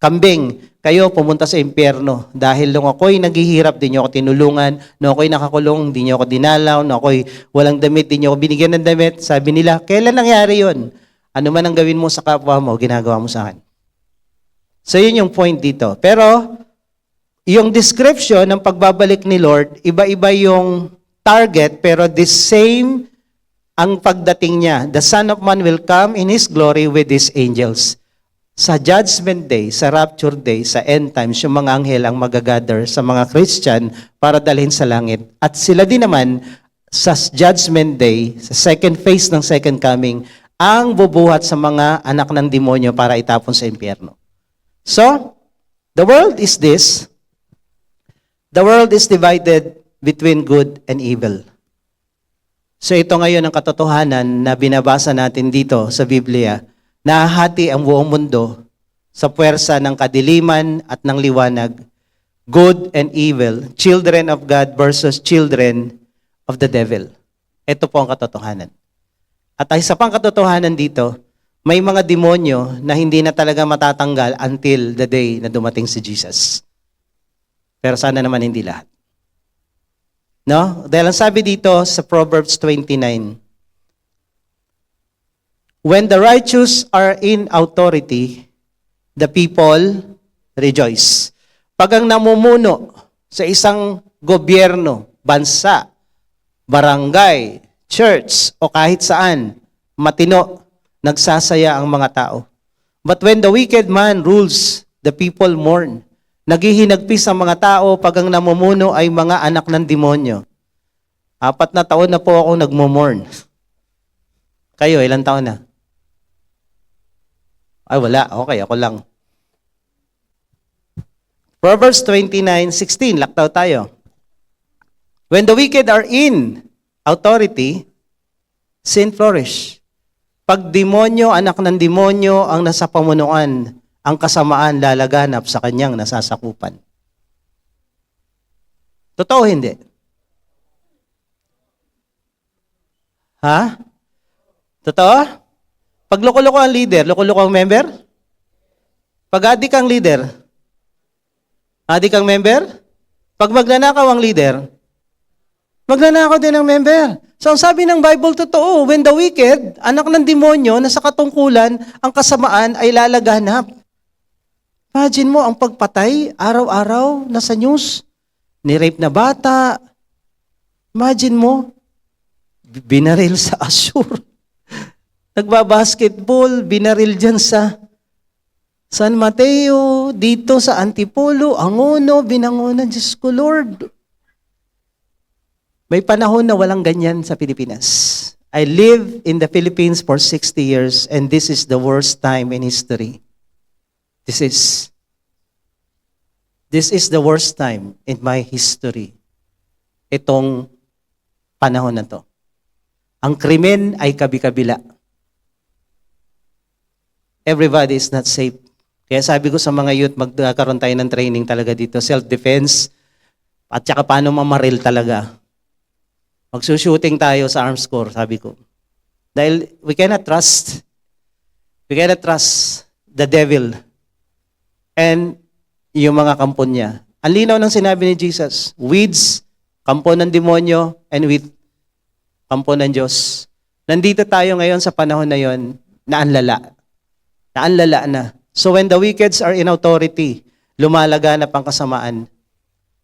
A: kambing, kayo pumunta sa impyerno dahil nung ako'y naghihirap, di niyo ako tinulungan, nung ako'y nakakulong, di niyo ako dinalaw, nung ako'y walang damit, di niyo ako binigyan ng damit. Sabi nila, kailan nangyari yun? Ano man ang gawin mo sa kapwa mo, ginagawa mo sa akin. So yun yung point dito. Pero yung description ng pagbabalik ni Lord, iba-iba yung target, pero the same ang pagdating niya. The Son of Man will come in His glory with His angels. Sa judgment day, sa rapture day, sa end times, yung mga anghel ang magagather sa mga Christian para dalhin sa langit. At sila din naman, sa judgment day, sa second phase ng second coming, ang bubuhat sa mga anak ng demonyo para itapon sa impyerno. So, the world is this. The world is divided between good and evil. So ito ngayon ang katotohanan na binabasa natin dito sa Biblia. Nahahati ang buong mundo sa puwersa ng kadiliman at ng liwanag, good and evil, children of God versus children of the devil. Ito po ang katotohanan. At isa pang katotohanan dito, may mga demonyo na hindi na talaga matatanggal until the day na dumating si Jesus. Pero sana naman hindi lahat. No? Dahil ang sabi dito sa Proverbs 29, when the righteous are in authority, the people rejoice. Pag ang namumuno sa isang gobyerno, bansa, barangay, church, o kahit saan, matino, nagsasaya ang mga tao. But when the wicked man rules, the people mourn. Naghihinagpis ang mga tao pag ang namumuno ay mga anak ng demonyo. 4 na taon na po ako nagmo-mourn. Kayo, ilang taon na? Ay, wala. Okay, ako lang. Proverbs 29:16, laktaw tayo. When the wicked are in authority, sin flourish. Pag demonyo, anak ng demonyo ang nasa pamunuan, ang kasamaan lalaganap sa kanyang nasasakupan. Totoo hindi? Ha? Totoo? Pag loko-loko ang leader, loko-loko ang member? Pag adik ang leader, adik ang member? Pag magnanakaw ang leader, magnanakaw din ang member. So ang sabi ng Bible, totoo, when the wicked, anak ng demonyo, na sa katungkulan, ang kasamaan ay lalaganap. Imagine mo ang pagpatay, araw-araw, nasa news, ni-rape na bata. Imagine mo, binaril sa Assure. Nagbabasketball, binaril dyan sa San Mateo, dito sa Antipolo, Angono, binangonan. Diyos ko, Lord. May panahon na walang ganyan sa Pilipinas. I lived in the Philippines for 60 years and this is the worst time in history. This is the worst time in my history. Itong panahon na to. Ang krimen ay kabi-kabila. Everybody is not safe. Kaya sabi ko sa mga youth, magkaroon tayo ng training talaga dito. Self-defense, at saka paano mamaril talaga. Magsushooting tayo sa arms corps, sabi ko. Dahil we cannot trust the devil and yung mga kampon niya. Ang linaw ng sinabi ni Jesus, weeds, kampo ng demonyo, and with kampo ng Diyos. Nandito tayo ngayon sa panahon na yon na anlala na. So when the wickeds are in authority, lumalaganap ang kasamaan.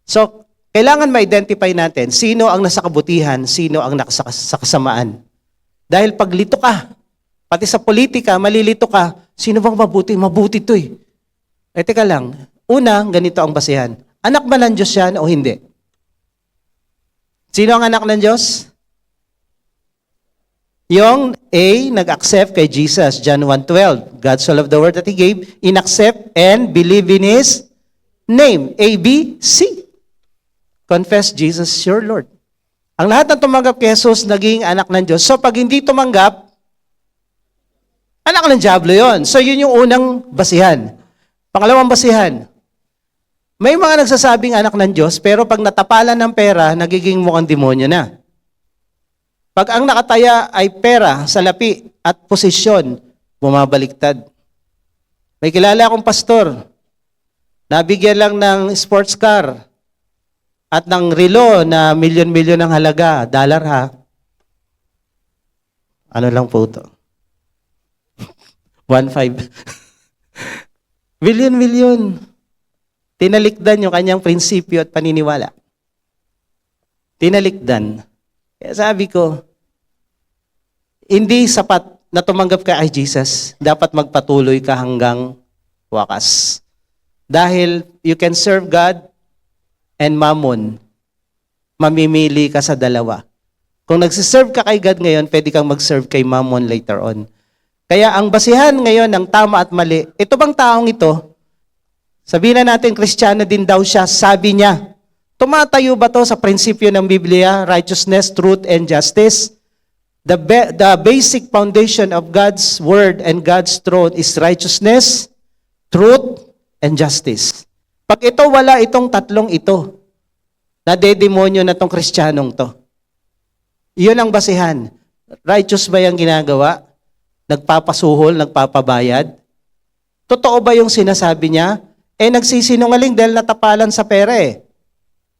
A: So, kailangan ma-identify natin sino ang nasa kabutihan, sino ang nasa kasamaan. Dahil pag lito ka, pati sa politika, malilito ka, sino bang mabuti? Mabuti to eh. Eh teka lang, una, ganito ang basehan. Anak ba ng Diyos yan o hindi? Sino ang anak ng Diyos? Yung A, nag-accept kay Jesus, John 1:12. God so loved the world that He gave, in-accept and believe in His name. A, B, C. Confess Jesus your Lord. Ang lahat ng tumanggap kay Jesus, naging anak ng Diyos. So pag hindi tumanggap, anak ng Diablo yon. So yun yung unang basihan. Pangalawang basihan, may mga nagsasabing anak ng Diyos, pero pag natapalan ng pera, nagiging mukhang demonyo na. Pag ang nakataya ay pera, salapi at posisyon, bumabaliktad. May kilala akong pastor, nabigyan lang ng sports car, at ng relo na milyon-milyon ang halaga, dollar ha. Ano lang po ito? 1.5. Milyon-milyon. Tinalikdan yung kanyang prinsipyo at paniniwala. Tinalikdan. Kaya sabi ko, hindi sapat na tumanggap ka kay Jesus. Dapat magpatuloy ka hanggang wakas. Dahil you can serve God and mammon, mamimili ka sa dalawa. Kung nagsiserve ka kay God ngayon, pwede kang mag-serve kay mammon later on. Kaya ang basihan ngayon ng tama at mali, ito bang taong ito, sabihin na natin, Kristiyano din daw siya, sabi niya, tumatayo ba to sa prinsipyo ng Biblia, righteousness, truth, and justice? The basic foundation of God's word and God's throne is righteousness, truth, and justice. Pag ito, wala itong tatlong ito, nade-demonyo na tong Kristiyanong to. Iyon ang basihan. Righteous ba yung ginagawa? nagpapasuhol, nagpapabayad? Totoo ba yung sinasabi niya? Nagsisinungaling dahil natapalan sa pera eh.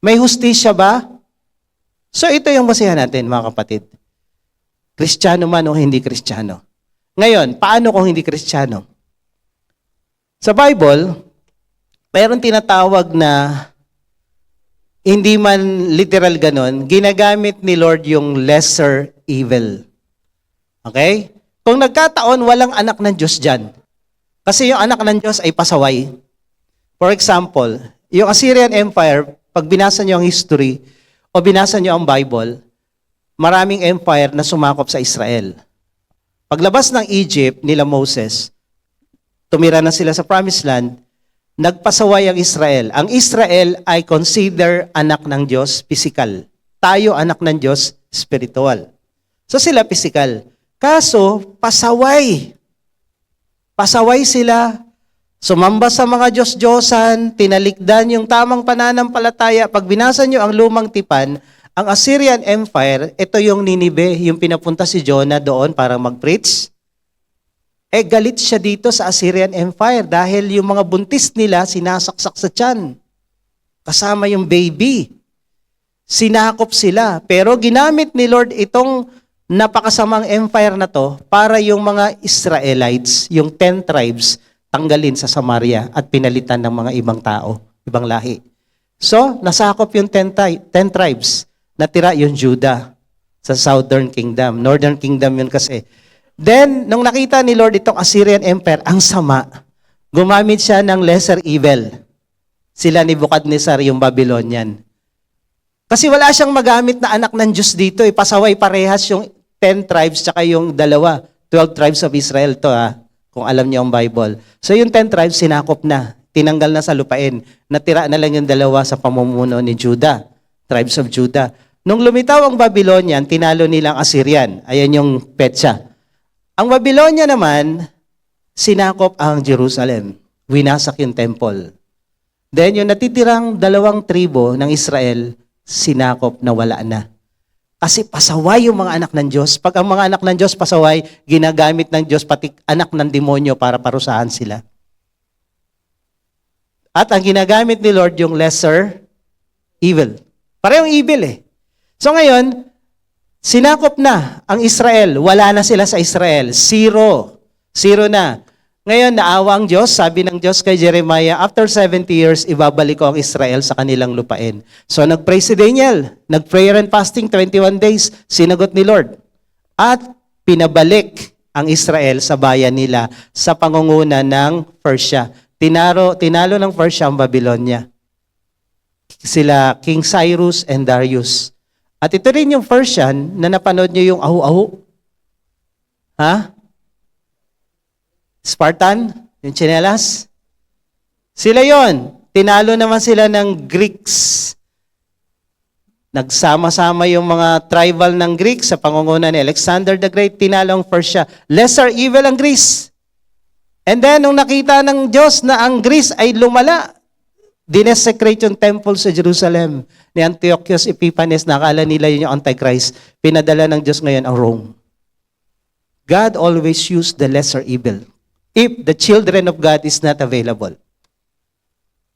A: May hustisya ba? So ito yung basihan natin, mga kapatid. Kristiyano man o hindi Kristiyano. Ngayon, paano kung hindi Kristiyano? Sa Bible, mayroon tinatawag na hindi man literal ganon, ginagamit ni Lord yung lesser evil. Okay? Kung nagkataon, walang anak ng Diyos dyan. Kasi yung anak ng Diyos ay pasaway. For example, yung Assyrian Empire, pag binasa niyo ang history o binasa niyo ang Bible, maraming empire na sumakop sa Israel. Paglabas ng Egypt nila Moses, tumira na sila sa Promised Land, nagpasaway ang Israel. Ang Israel ay consider anak ng Diyos physical. Tayo anak ng Diyos spiritual. So sila physical. Kaso, pasaway. Pasaway sila, sumamba sa mga Diyos-Diyosan, tinalikdan yung tamang pananampalataya. Pag binasa nyo ang lumang tipan, ang Assyrian Empire, ito yung Ninive, yung pinapunta si Jonah doon para mag-preach. Galit siya dito sa Assyrian Empire dahil yung mga buntis nila sinasaksak sa tiyan. Kasama yung baby. Sinakop sila. Pero ginamit ni Lord itong napakasamang empire na to para yung mga Israelites, yung 10 tribes, tanggalin sa Samaria at pinalitan ng mga ibang tao, ibang lahi. So, nasakop yung 10 tribes. Natira yung Judah sa Southern Kingdom. Northern Kingdom yun kasi. Then, nung nakita ni Lord itong Assyrian Empire, ang sama, gumamit siya ng lesser evil. Sila ni Nebuchadnezzar, yung Babylonian. Kasi wala siyang magamit na anak ng Diyos dito. Pasaway parehas yung 10 tribes tsaka yung 12 tribes of Israel to kung alam niyo ang Bible. So yung 10 tribes sinakop na, tinanggal na sa lupain. Natira na lang yung 2 sa pamumuno ni Judah, tribes of Judah. Nung lumitaw ang Babylonian, tinalo nilang Assyrian. Ayan yung petsa. Ang Babylonia naman, sinakop ang Jerusalem. Winasak yung temple. Then yung natitirang 2 tribo ng Israel, sinakop na wala na. Kasi pasaway yung mga anak ng Diyos. Pag ang mga anak ng Diyos pasaway, ginagamit ng Diyos pati anak ng demonyo para parusahan sila. At ang ginagamit ni Lord yung lesser evil. Parehong evil eh. So ngayon, sinakop na ang Israel. Wala na sila sa Israel. Zero. Zero na. Ngayon, naawa ang Diyos. Sabi ng Diyos kay Jeremiah, after 70 years, ibabalik ko ang Israel sa kanilang lupain. So, nag-pray si Daniel. Nag-prayer and fasting 21 days. Sinagot ni Lord. At pinabalik ang Israel sa bayan nila sa pangunguna ng Persia. Tinalo ng Persia ang Babylonia. Sila King Cyrus and Darius. At ito rin yung Persian na napanood nyo yung ahu-ahu. Ha? Spartan, yung tsinelas. Sila yon. Tinalo naman sila ng Greeks. Nagsama-sama yung mga tribal ng Greeks sa pangunguna ni Alexander the Great, tinalo ang Persia. Lesser evil ang Greece. And then, nung nakita ng Diyos na ang Greece ay lumala, dinesecrate yung temple sa Jerusalem ni Antiochus Epiphanes, nakala nila yun yung Antichrist. Pinadala ng Diyos ngayon ang Rome. God always used the lesser evil if the children of God is not available.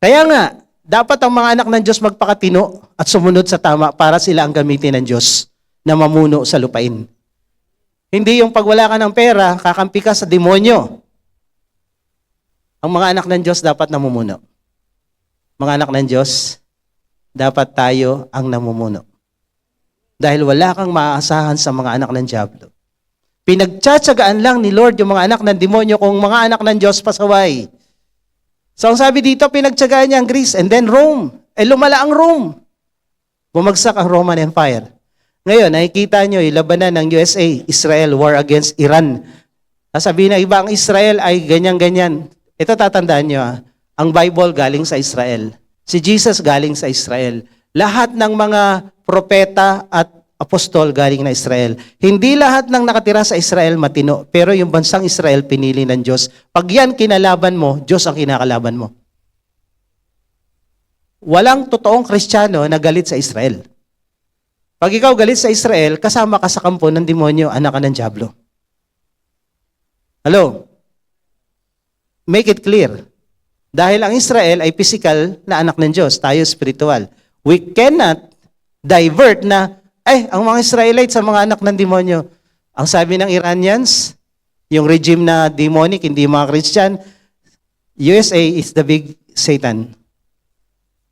A: Kaya nga, dapat ang mga anak ng Diyos magpakatino at sumunod sa tama para sila ang gamitin ng Diyos na mamuno sa lupain. Hindi yung pag wala ka ng pera, kakampi ka sa demonyo. Ang mga anak ng Diyos dapat namumuno. Mga anak ng Diyos, dapat tayo ang namumuno. Dahil wala kang maaasahan sa mga anak ng Diablo. Pinagtsatsagaan lang ni Lord yung mga anak ng demonyo kung mga anak ng Diyos pasaway. So ang sabi dito, pinagtsagaan niya ang Greece and then Rome. Lumala ang Rome. Bumagsak ang Roman Empire. Ngayon, nakikita nyo yung labanan ng USA, Israel, war against Iran. Sasabihin na iba ang Israel ay ganyan-ganyan. Ito tatandaan nyo, ang Bible galing sa Israel. Si Jesus galing sa Israel. Lahat ng mga propeta at apostol galing na Israel. Hindi lahat ng nakatira sa Israel matino, pero yung bansang Israel pinili ng Diyos. Pag yan kinalaban mo, Diyos ang kinakalaban mo. Walang totoong Kristiyano na galit sa Israel. Pag ikaw galit sa Israel, kasama ka sa kampo ng demonyo, anak ka ng Diablo. Hello? Make it clear. Dahil ang Israel ay physical na anak ng Diyos, tayo spiritual. We cannot divert na, ang mga Israelites sa mga anak ng demonyo. Ang sabi ng Iranians, yung regime na demonic, hindi mga Christian, USA is the big Satan.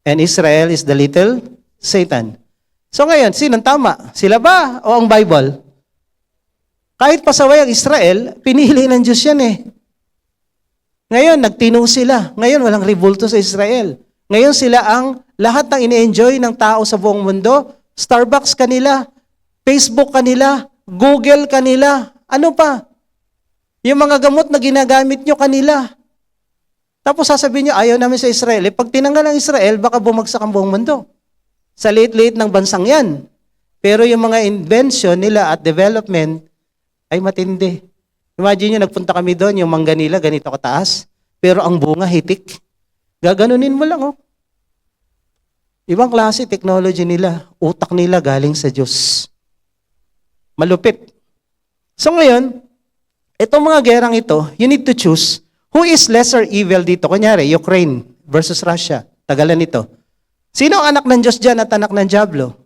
A: And Israel is the little Satan. So ngayon, sinong tama? Sila ba o ang Bible? Kahit pasaway ang Israel, pinili ng Diyos yan eh. Ngayon, nagtino sila. Ngayon, walang ribulto sa Israel. Ngayon, sila ang lahat ng ini-enjoy ng tao sa buong mundo. Starbucks kanila, Facebook kanila, Google kanila. Ano pa? Yung mga gamot na ginagamit nyo kanila. Tapos sasabihin nyo, ayaw namin sa Israel. Pag tinanggal ang Israel, baka bumagsak ang buong mundo. Sa liit-liit ng bansang yan. Pero yung mga invention nila at development ay matindi. Imagine nyo, nagpunta kami doon, yung mangga nila ganito kataas, pero ang bunga hitik. Gaganunin mo lang, oh. Ibang klase technology nila, utak nila galing sa Diyos. Malupit. So ngayon, itong mga gerang ito, you need to choose who is lesser evil dito. Kunyari, Ukraine versus Russia. Tagalan ito. Sino ang anak ng Diyos dyan at anak ng Diablo?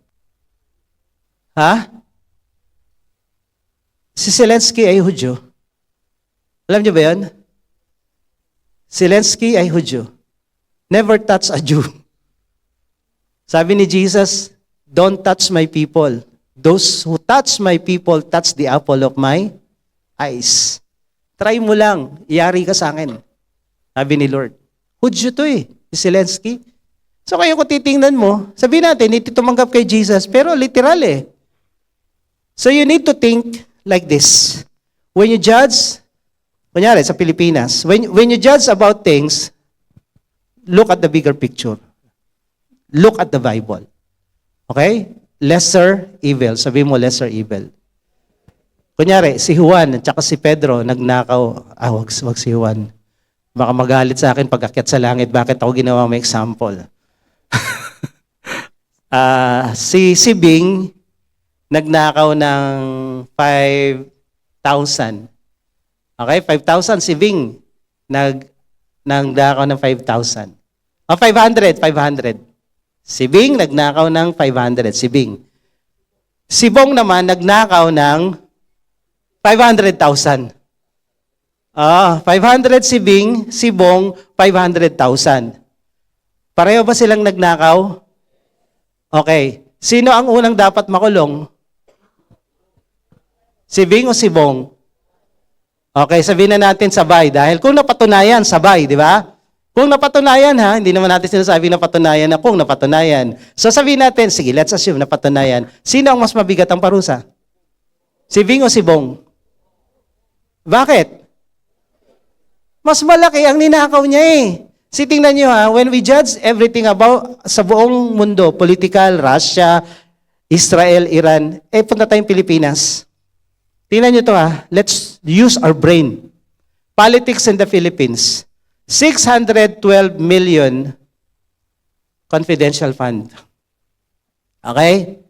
A: Ha? Si Zelensky ay Hudyo. Alam niyo ba yan? Zelensky ay Hudyo. Never touch a Jew. Sabi ni Jesus, don't touch my people. Those who touch my people touch the apple of my eyes. Try mo lang, iyari ka sa akin. Sabi ni Lord. Hudyo to eh, si Zelensky. So kayo kung titingnan mo, sabi natin, hindi tumanggap kay Jesus, pero literal eh. So you need to think like this. When you judge, kunyari sa Pilipinas, when you judge about things, look at the bigger picture. Look at the Bible. Okay? Lesser evil. Sabi mo, lesser evil. Kunyari, si Juan at saka si Pedro nagnakaw. Wag si Juan. Baka magalit sa akin pag akyat sa langit. Bakit ako ginawa may example? Si Bing nagnakaw ng 5,000. Okay, 5,000 si Bing nagnakaw ng 5,000. 500. Si Bing nagnakaw ng 500, si Bing. Si Bong naman nagnakaw ng 500,000. 500 si Bing, si Bong 500,000. Pareho ba silang nagnakaw? Okay. Sino ang unang dapat makulong? Si Bing o si Bong? Okay, sabihin na natin sabay. Dahil kung napatunayan, sabay, di ba? Kung napatunayan ha, hindi naman natin sinasabi napatunayan na kung napatunayan. So sabihin natin, sige, let's assume napatunayan. Sino ang mas mabigat ang parusa? Si Bing o si Bong? Bakit? Mas malaki ang ninakaw niya eh. Tingnan niyo ha, when we judge everything about sa buong mundo, political, Russia, Israel, Iran, punta tayong Pilipinas. Tingnan niyo to ha, let's use our brain. Politics in the Philippines. 612 million confidential fund. Okay?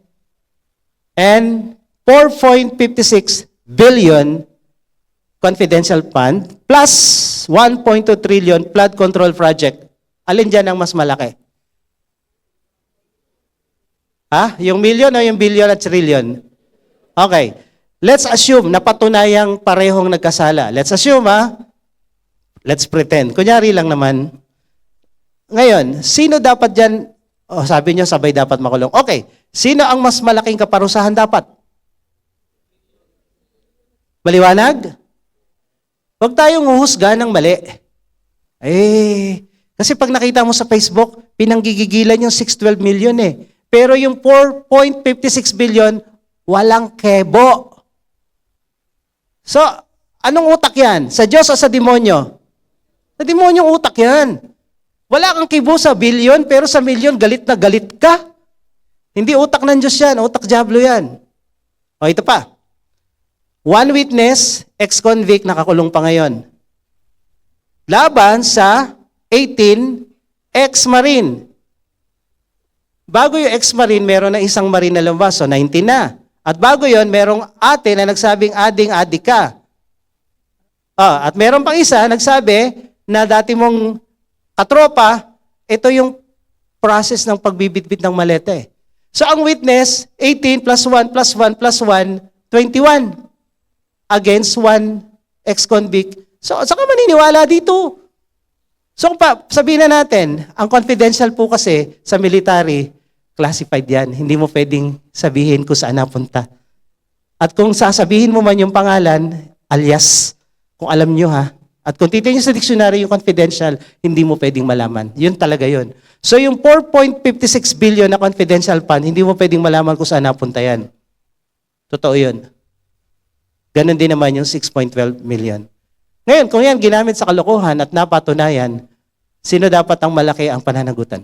A: And 4.56 billion confidential fund plus 1.2 trillion flood control project. Alin dyan ang mas malaki? Ha? Yung million o yung billion at trillion? Okay. Let's assume na patunayang parehong nagkasala. Let's assume let's pretend. Kunyari lang naman. Ngayon, sino dapat dyan? Sabi niyo sabay dapat makulong. Okay. Sino ang mas malaking kaparusahan dapat? Maliwanag? Huwag tayong huhusga ng mali. Kasi pag nakita mo sa Facebook, pinanggigigilan yung 612 million eh. Pero yung 4.56 billion, walang kebo. So, anong utak yan? Sa Diyos o sa demonyo? Sa demonyong utak yan. Wala kang kibo sa billion, pero sa million, galit na galit ka. Hindi utak ng Diyos yan, utak Diablo yan. O, ito pa. One witness, ex-convict, nakakulong pa ngayon. Laban sa 18, ex-marine. Bago yung ex-marine, meron na isang marine na lumabas, so 19 na. At bago yon, merong ate na nagsabing ading-adik ka. At meron pang isa, nagsabi na dati mong katropa, ito yung process ng pagbibitbit ng maleta eh. So ang witness, 18 plus 1 plus 1 plus 1, 21 against 1 ex-convict. So saan ka maniniwala dito? So sabihin na natin, ang confidential po kasi sa military, classified yan. Hindi mo pwedeng sabihin kung saan napunta. At kung sasabihin mo man yung pangalan, alias, kung alam nyo ha, at kung titingin sa dictionary yung confidential, hindi mo pwedeng malaman. Yun talaga yun. So yung 4.56 billion na confidential fund, hindi mo pwedeng malaman kung saan napunta yan. Totoo yun. Ganon din naman yung 6.12 million. Ngayon, kung yan ginamit sa kalokohan at napatunayan, sino dapat ang malaki ang pananagutan?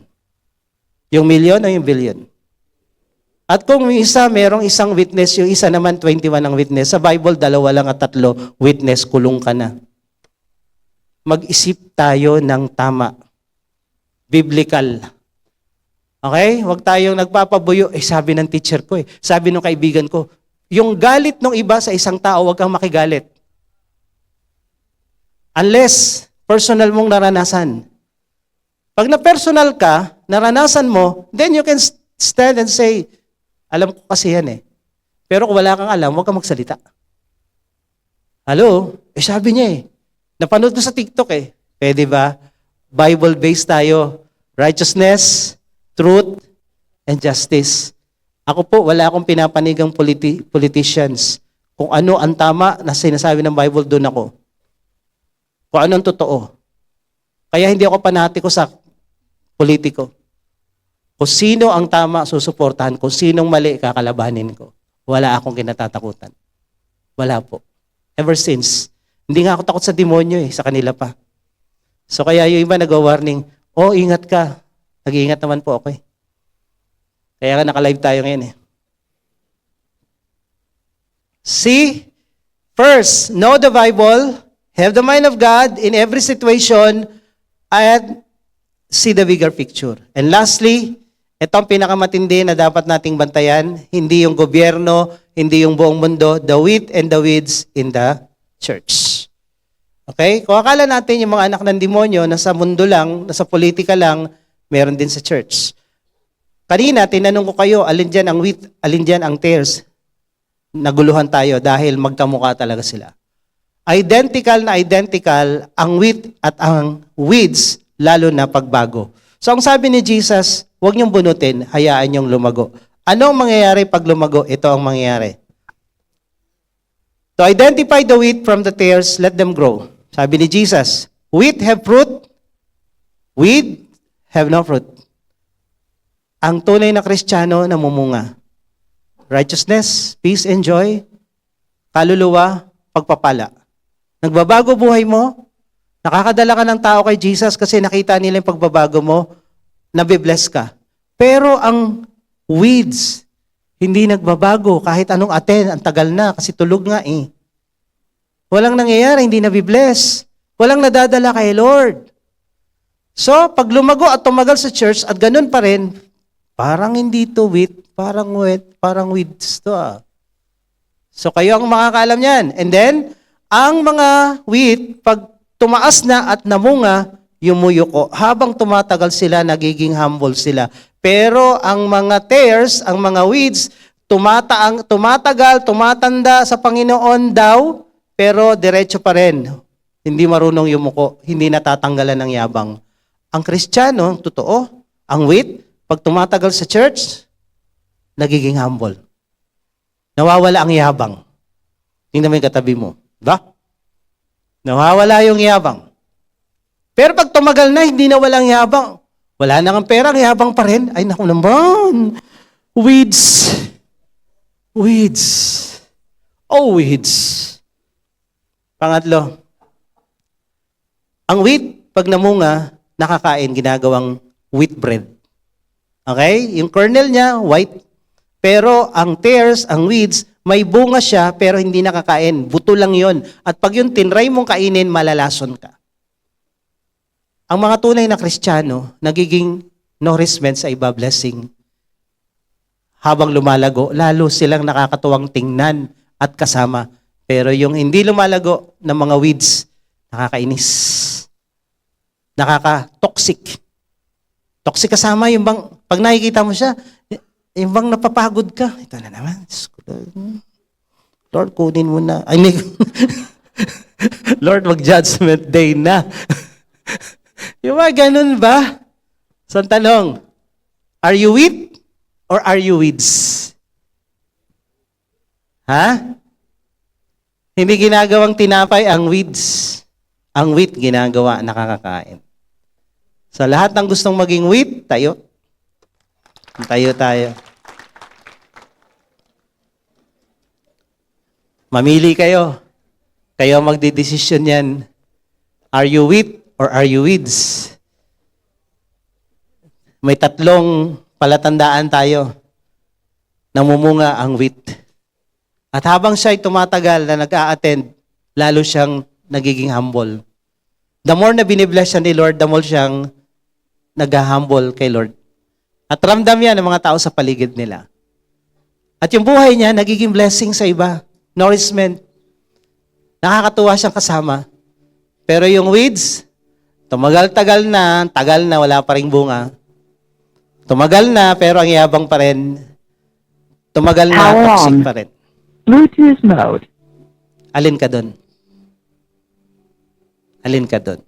A: Yung million o yung billion? At kung yung isa, merong isang witness, yung isa naman 21 ang witness. Sa Bible, 2 lang at 3 witness, kulong ka na. Mag-isip tayo ng tama. Biblical. Okay? Huwag tayong nagpapabuyo. Sabi ng teacher ko sabi ng kaibigan ko, yung galit ng iba sa isang tao, huwag kang makigalit. Unless personal mong naranasan. Pag na-personal ka, naranasan mo, then you can stand and say, alam ko kasi yan Pero kung wala kang alam, huwag kang magsalita. Hello? Sabi niya napanood ko sa TikTok Pwede ba? Bible-based tayo. Righteousness, truth, and justice. Ako po, wala akong pinapanigang politicians. Kung ano ang tama na sinasabi ng Bible, doon ako. Kung ano ang totoo. Kaya hindi ako panatiko sa politiko. Kung sino ang tama, susuportahan. Kung sinong mali, kakalabanin ko. Wala akong kinatatakutan. Wala po. Ever since. Hindi nga ako takot sa demonyo sa kanila pa. So kaya yung iba nag-warning, ingat ka. Nag-iingat naman po ako Kaya nga naka-live tayo ngayon See, first, know the Bible, have the mind of God in every situation, and see the bigger picture. And lastly, ito ang pinakamatindi na dapat nating bantayan, hindi yung gobyerno, hindi yung buong mundo, the wheat and the weeds in the church. Okay? Kung akala natin yung mga anak ng demonyo, nasa mundo lang, nasa politika lang, meron din sa church. Kanina, tinanong ko kayo, alin dyan ang wheat, alin dyan ang tares? Naguluhan tayo dahil magkamukha talaga sila. Identical na identical ang wheat at ang weeds, lalo na pagbago. So ang sabi ni Jesus, huwag niyong bunutin, hayaan niyong lumago. Ano ang mangyayari pag lumago? Ito ang mangyayari. To identify the wheat from the tares, let them grow. Sabi ni Jesus, wheat have fruit, weed have no fruit. Ang tunay na Kristiyano namumunga. Righteousness, peace and joy, kaluluwa, pagpapala. Nagbabago buhay mo, nakakadala ka ng tao kay Jesus kasi nakita nila yung pagbabago mo, nabibless ka. Pero ang weeds, hindi nagbabago. Kahit anong attend, ang tagal na kasi tulog nga Walang nangyayari, hindi nabibless. Walang nadadala kay Lord. So, pag lumago at tumagal sa church at ganun pa rin, parang hindi to wheat, parang weeds to So, kayo ang makakaalam yan. And then, ang mga wheat, pag tumaas na at namunga, yumuyuko. Habang tumatagal sila, nagiging humble sila. Pero ang mga tares, ang mga weeds, tumatagal, tumatanda sa Panginoon daw, pero diretso pa rin. Hindi marunong yumuko, hindi natatanggalan ng yabang. Ang Kristiyano, totoo, ang wheat, pag tumatagal sa church, nagiging humble. Nawawala ang yabang. Tingnan mo yung katabi mo. Diba? Nawawala yung yabang. Pero pag tumagal na, hindi na walang yabang. Wala na ang pera, yabang pa rin. Ay, naku naman. Weeds. Weeds. Oh, weeds. Pangatlo. Ang wheat, pag namunga, nakakain, ginagawang wheat bread. Okay? Yung kernel niya, white. Pero ang tares, ang weeds, may bunga siya, pero hindi nakakain. Buto lang yon. At pag yung tinry mong kainin, malalason ka. Ang mga tunay na Kristiyano, nagiging nourishment sa iba, blessing. Habang lumalago, lalo silang nakakatuwang tingnan at kasama. Pero yung hindi lumalago ng mga weeds, nakakainis. Nakaka-toxic. Toxic kasama yung bang, pag nakikita mo siya, yung bang napapagod ka. Ito na naman. Lord, kunin mo na. I mean, Lord, mag-judgment day na. Yung mga ganun ba? So, ang tanong, are you wheat or are you weeds? Ha? Hindi ginagawang tinapay ang weeds. Ang wheat ginagawa, nakakakain. Sa lahat ng gustong maging wheat, tayo. Tayo. Mamili kayo. Kayo magdidesisyon yan. Are you wheat or are you weeds? May 3 palatandaan tayo. Namumunga ang wheat. At habang siya'y tumatagal na nag-a-attend, lalo siyang nagiging humble. The more na binibless siya ni Lord, the more siyang nag-humble kay Lord. At ramdam yan ng mga tao sa paligid nila. At yung buhay niya, nagiging blessing sa iba. Nourishment. Nakakatuwa siyang kasama. Pero yung weeds, tagal na, wala pa ring bunga. Tumagal na, pero ang yabang pa rin. Tumagal na, toxic pa rin.
B: Bluetooth mode.
A: Alin ka doon? Alin ka doon?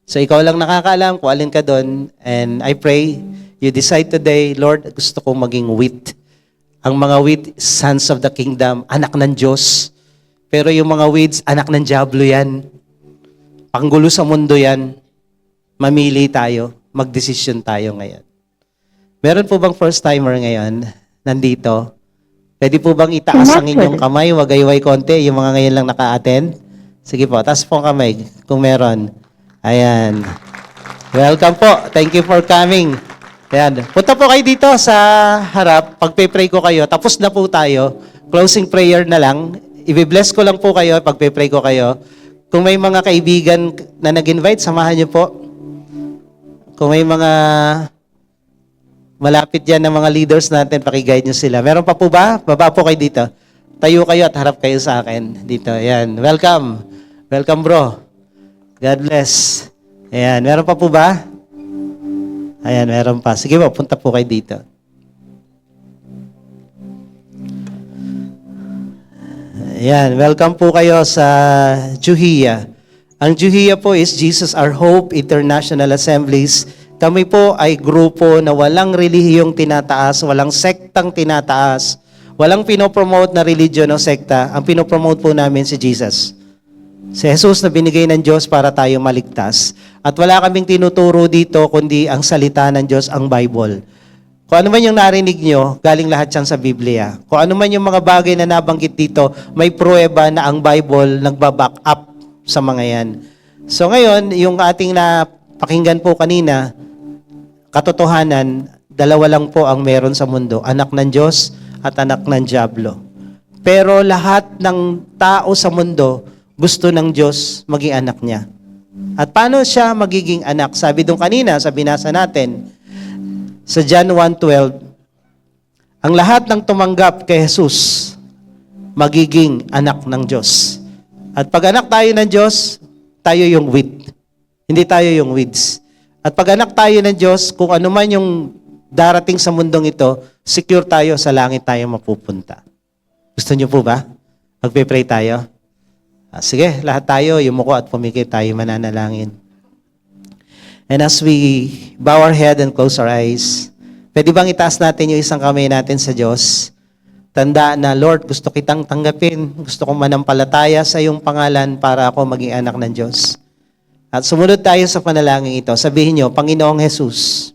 A: So ikaw lang nakakaalam kung alin ka doon. And I pray, you decide today, Lord, gusto kong maging wheat. Ang mga wheat, sons of the kingdom, anak ng Diyos. Pero yung mga weeds, anak ng diablo yan. Panggulo sa mundo yan. Mamili tayo. Magdesisyon tayo ngayon. Meron po bang first timer ngayon? Nandito? Pwede po bang itaas ang inyong kamay? Wagayway konti. Yung mga ngayon lang naka-attend. Sige po, taas po ang kamay kung meron. Ayan. Welcome po. Thank you for coming. Ayan. Punta po kayo dito sa harap. Pagpe-pray ko kayo. Tapos na po tayo. Closing prayer na lang. I-bless ko lang po kayo. Pagpe-pray ko kayo. Kung may mga kaibigan na nag-invite, samahan niyo po. Kung may mga malapit yan ng mga leaders natin, pakiguide nyo sila. Meron pa po ba? Baba po kayo dito. Tayo kayo at harap kayo sa akin. Dito, ayan. Welcome. Welcome, bro. God bless. Ayan. Meron pa po ba? Ayan, meron pa. Sige po, punta po kayo dito. Ayan. Welcome po kayo sa Juhia. Ang Juhia po is Jesus Our Hope International Assemblies. Kami po ay grupo na walang relihiyong tinataas, walang sektang tinataas, walang pinopromote na religion o sekta. Ang pinopromote po namin si Jesus. Si Jesus na binigay ng Diyos para tayo maligtas. At wala kaming tinuturo dito kundi ang salita ng Diyos, ang Bible. Kung ano man yung narinig nyo, galing lahat yan sa Biblia. Kung ano man yung mga bagay na nabanggit dito, may pruweba na ang Bible nagbaback up sa mga yan. So ngayon, yung ating napakinggan po kanina, katotohanan, 2 lang po ang meron sa mundo, anak ng Diyos at anak ng diablo. Pero lahat ng tao sa mundo, gusto ng Diyos maging anak niya. At paano siya magiging anak? Sabi doon kanina, sa binasa natin, sa John 1:12, ang lahat ng tumanggap kay Jesus, magiging anak ng Diyos. At pag anak tayo ng Diyos, tayo yung wheat. Hindi tayo yung weeds. At pag anak tayo ng Diyos, kung ano man yung darating sa mundong ito, secure tayo, sa langit tayo mapupunta. Gusto niyo po ba? Magpe-pray tayo? Sige, lahat tayo, yumuko at pumikit tayo, mananalangin. And as we bow our head and close our eyes, pwede bang itaas natin yung isang kamay natin sa Diyos? Tanda na, Lord, gusto kitang tanggapin, gusto kong manampalataya sa iyong pangalan para ako maging anak ng Diyos. At sumunod tayo sa panalangin ito. Sabihin niyo, Panginoong Jesus,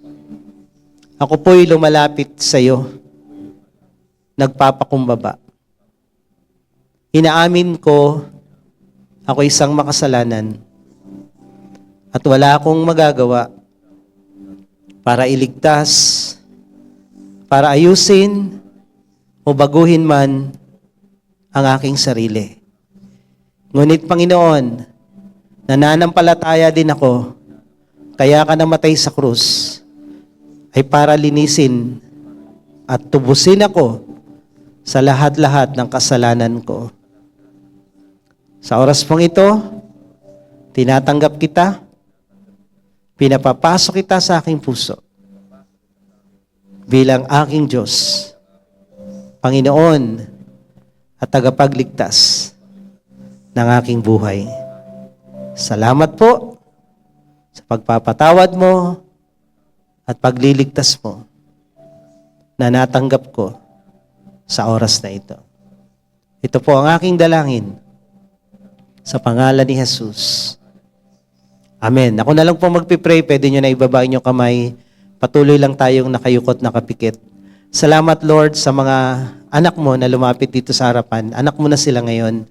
A: ako po'y lumalapit sa iyo, nagpapakumbaba. Inaamin ko, ako isang makasalanan at wala akong magagawa para iligtas, para ayusin o baguhin man ang aking sarili. Ngunit Panginoon, nananampalataya din ako, kaya ka namatay sa krus, ay para linisin at tubusin ako sa lahat-lahat ng kasalanan ko. Sa oras pong ito, tinatanggap kita, pinapapasok kita sa aking puso bilang aking Diyos, Panginoon at tagapagligtas ng aking buhay. Salamat po sa pagpapatawad mo at pagliligtas mo na natanggap ko sa oras na ito. Ito po ang aking dalangin sa pangalan ni Jesus. Amen. Ako na lang po magpipray. Pwede nyo na ibaba inyong kamay. Patuloy lang tayong nakayukot, nakapikit. Salamat, Lord, sa mga anak mo na lumapit dito sa harapan. Anak mo na sila ngayon.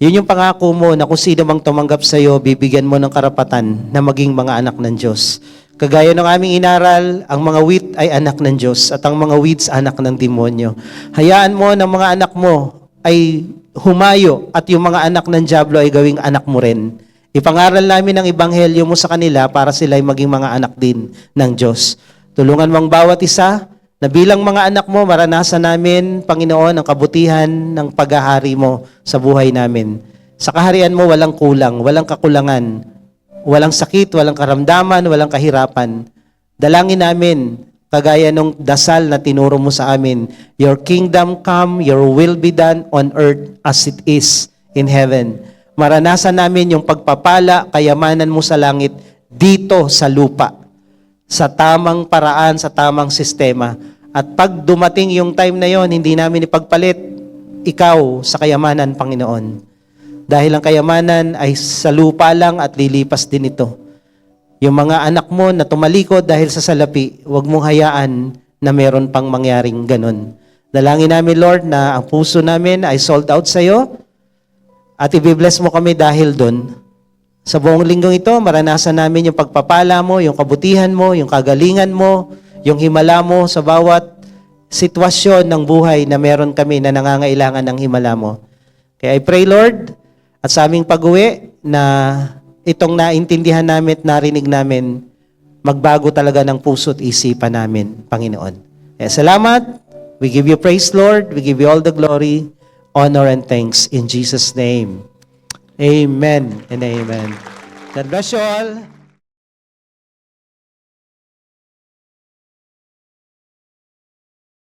A: Yun yung pangako mo na kung sino mang tumanggap sa iyo, bibigyan mo ng karapatan na maging mga anak ng Diyos. Kagaya ng aming inaral, ang mga wheat ay anak ng Diyos at ang mga weeds anak ng demonyo. Hayaan mo ng mga anak mo ay humayo at yung mga anak ng diablo ay gawing anak mo rin. Ipangaral namin ang ebanghelyo mo sa kanila para sila ay maging mga anak din ng Diyos. Tulungan mo ang bawat isa na bilang mga anak mo, maranasan namin, Panginoon, ang kabutihan ng paghahari mo sa buhay namin. Sa kaharian mo, walang kulang, walang kakulangan, walang sakit, walang karamdaman, walang kahirapan. Dalangin namin, kagaya nung dasal na tinuro mo sa amin, your kingdom come, your will be done on earth as it is in heaven. Maranasan namin yung pagpapala, kayamanan mo sa langit dito sa lupa, sa tamang paraan, sa tamang sistema. At pag dumating yung time na yon, hindi namin ipagpalit ikaw sa kayamanan, Panginoon. Dahil ang kayamanan ay sa lupa lang at lilipas din ito. Yung mga anak mo na tumalikod dahil sa salapi, huwag mong hayaan na meron pang mangyaring ganun. Dalangin namin, Lord, na ang puso namin ay sold out sa iyo at i-bless mo kami dahil doon. Sa buong linggong ito, maranasan namin yung pagpapala mo, yung kabutihan mo, yung kagalingan mo, yung himala mo sa bawat sitwasyon ng buhay na meron kami na nangangailangan ng himala mo. Kaya I pray, Lord, at sa aming pag-uwi na itong naintindihan namin at narinig namin, magbago talaga ng puso at isipan namin, Panginoon. Kaya salamat. We give you praise, Lord. We give you all the glory, honor, and thanks in Jesus' name. Amen and amen. God bless you all.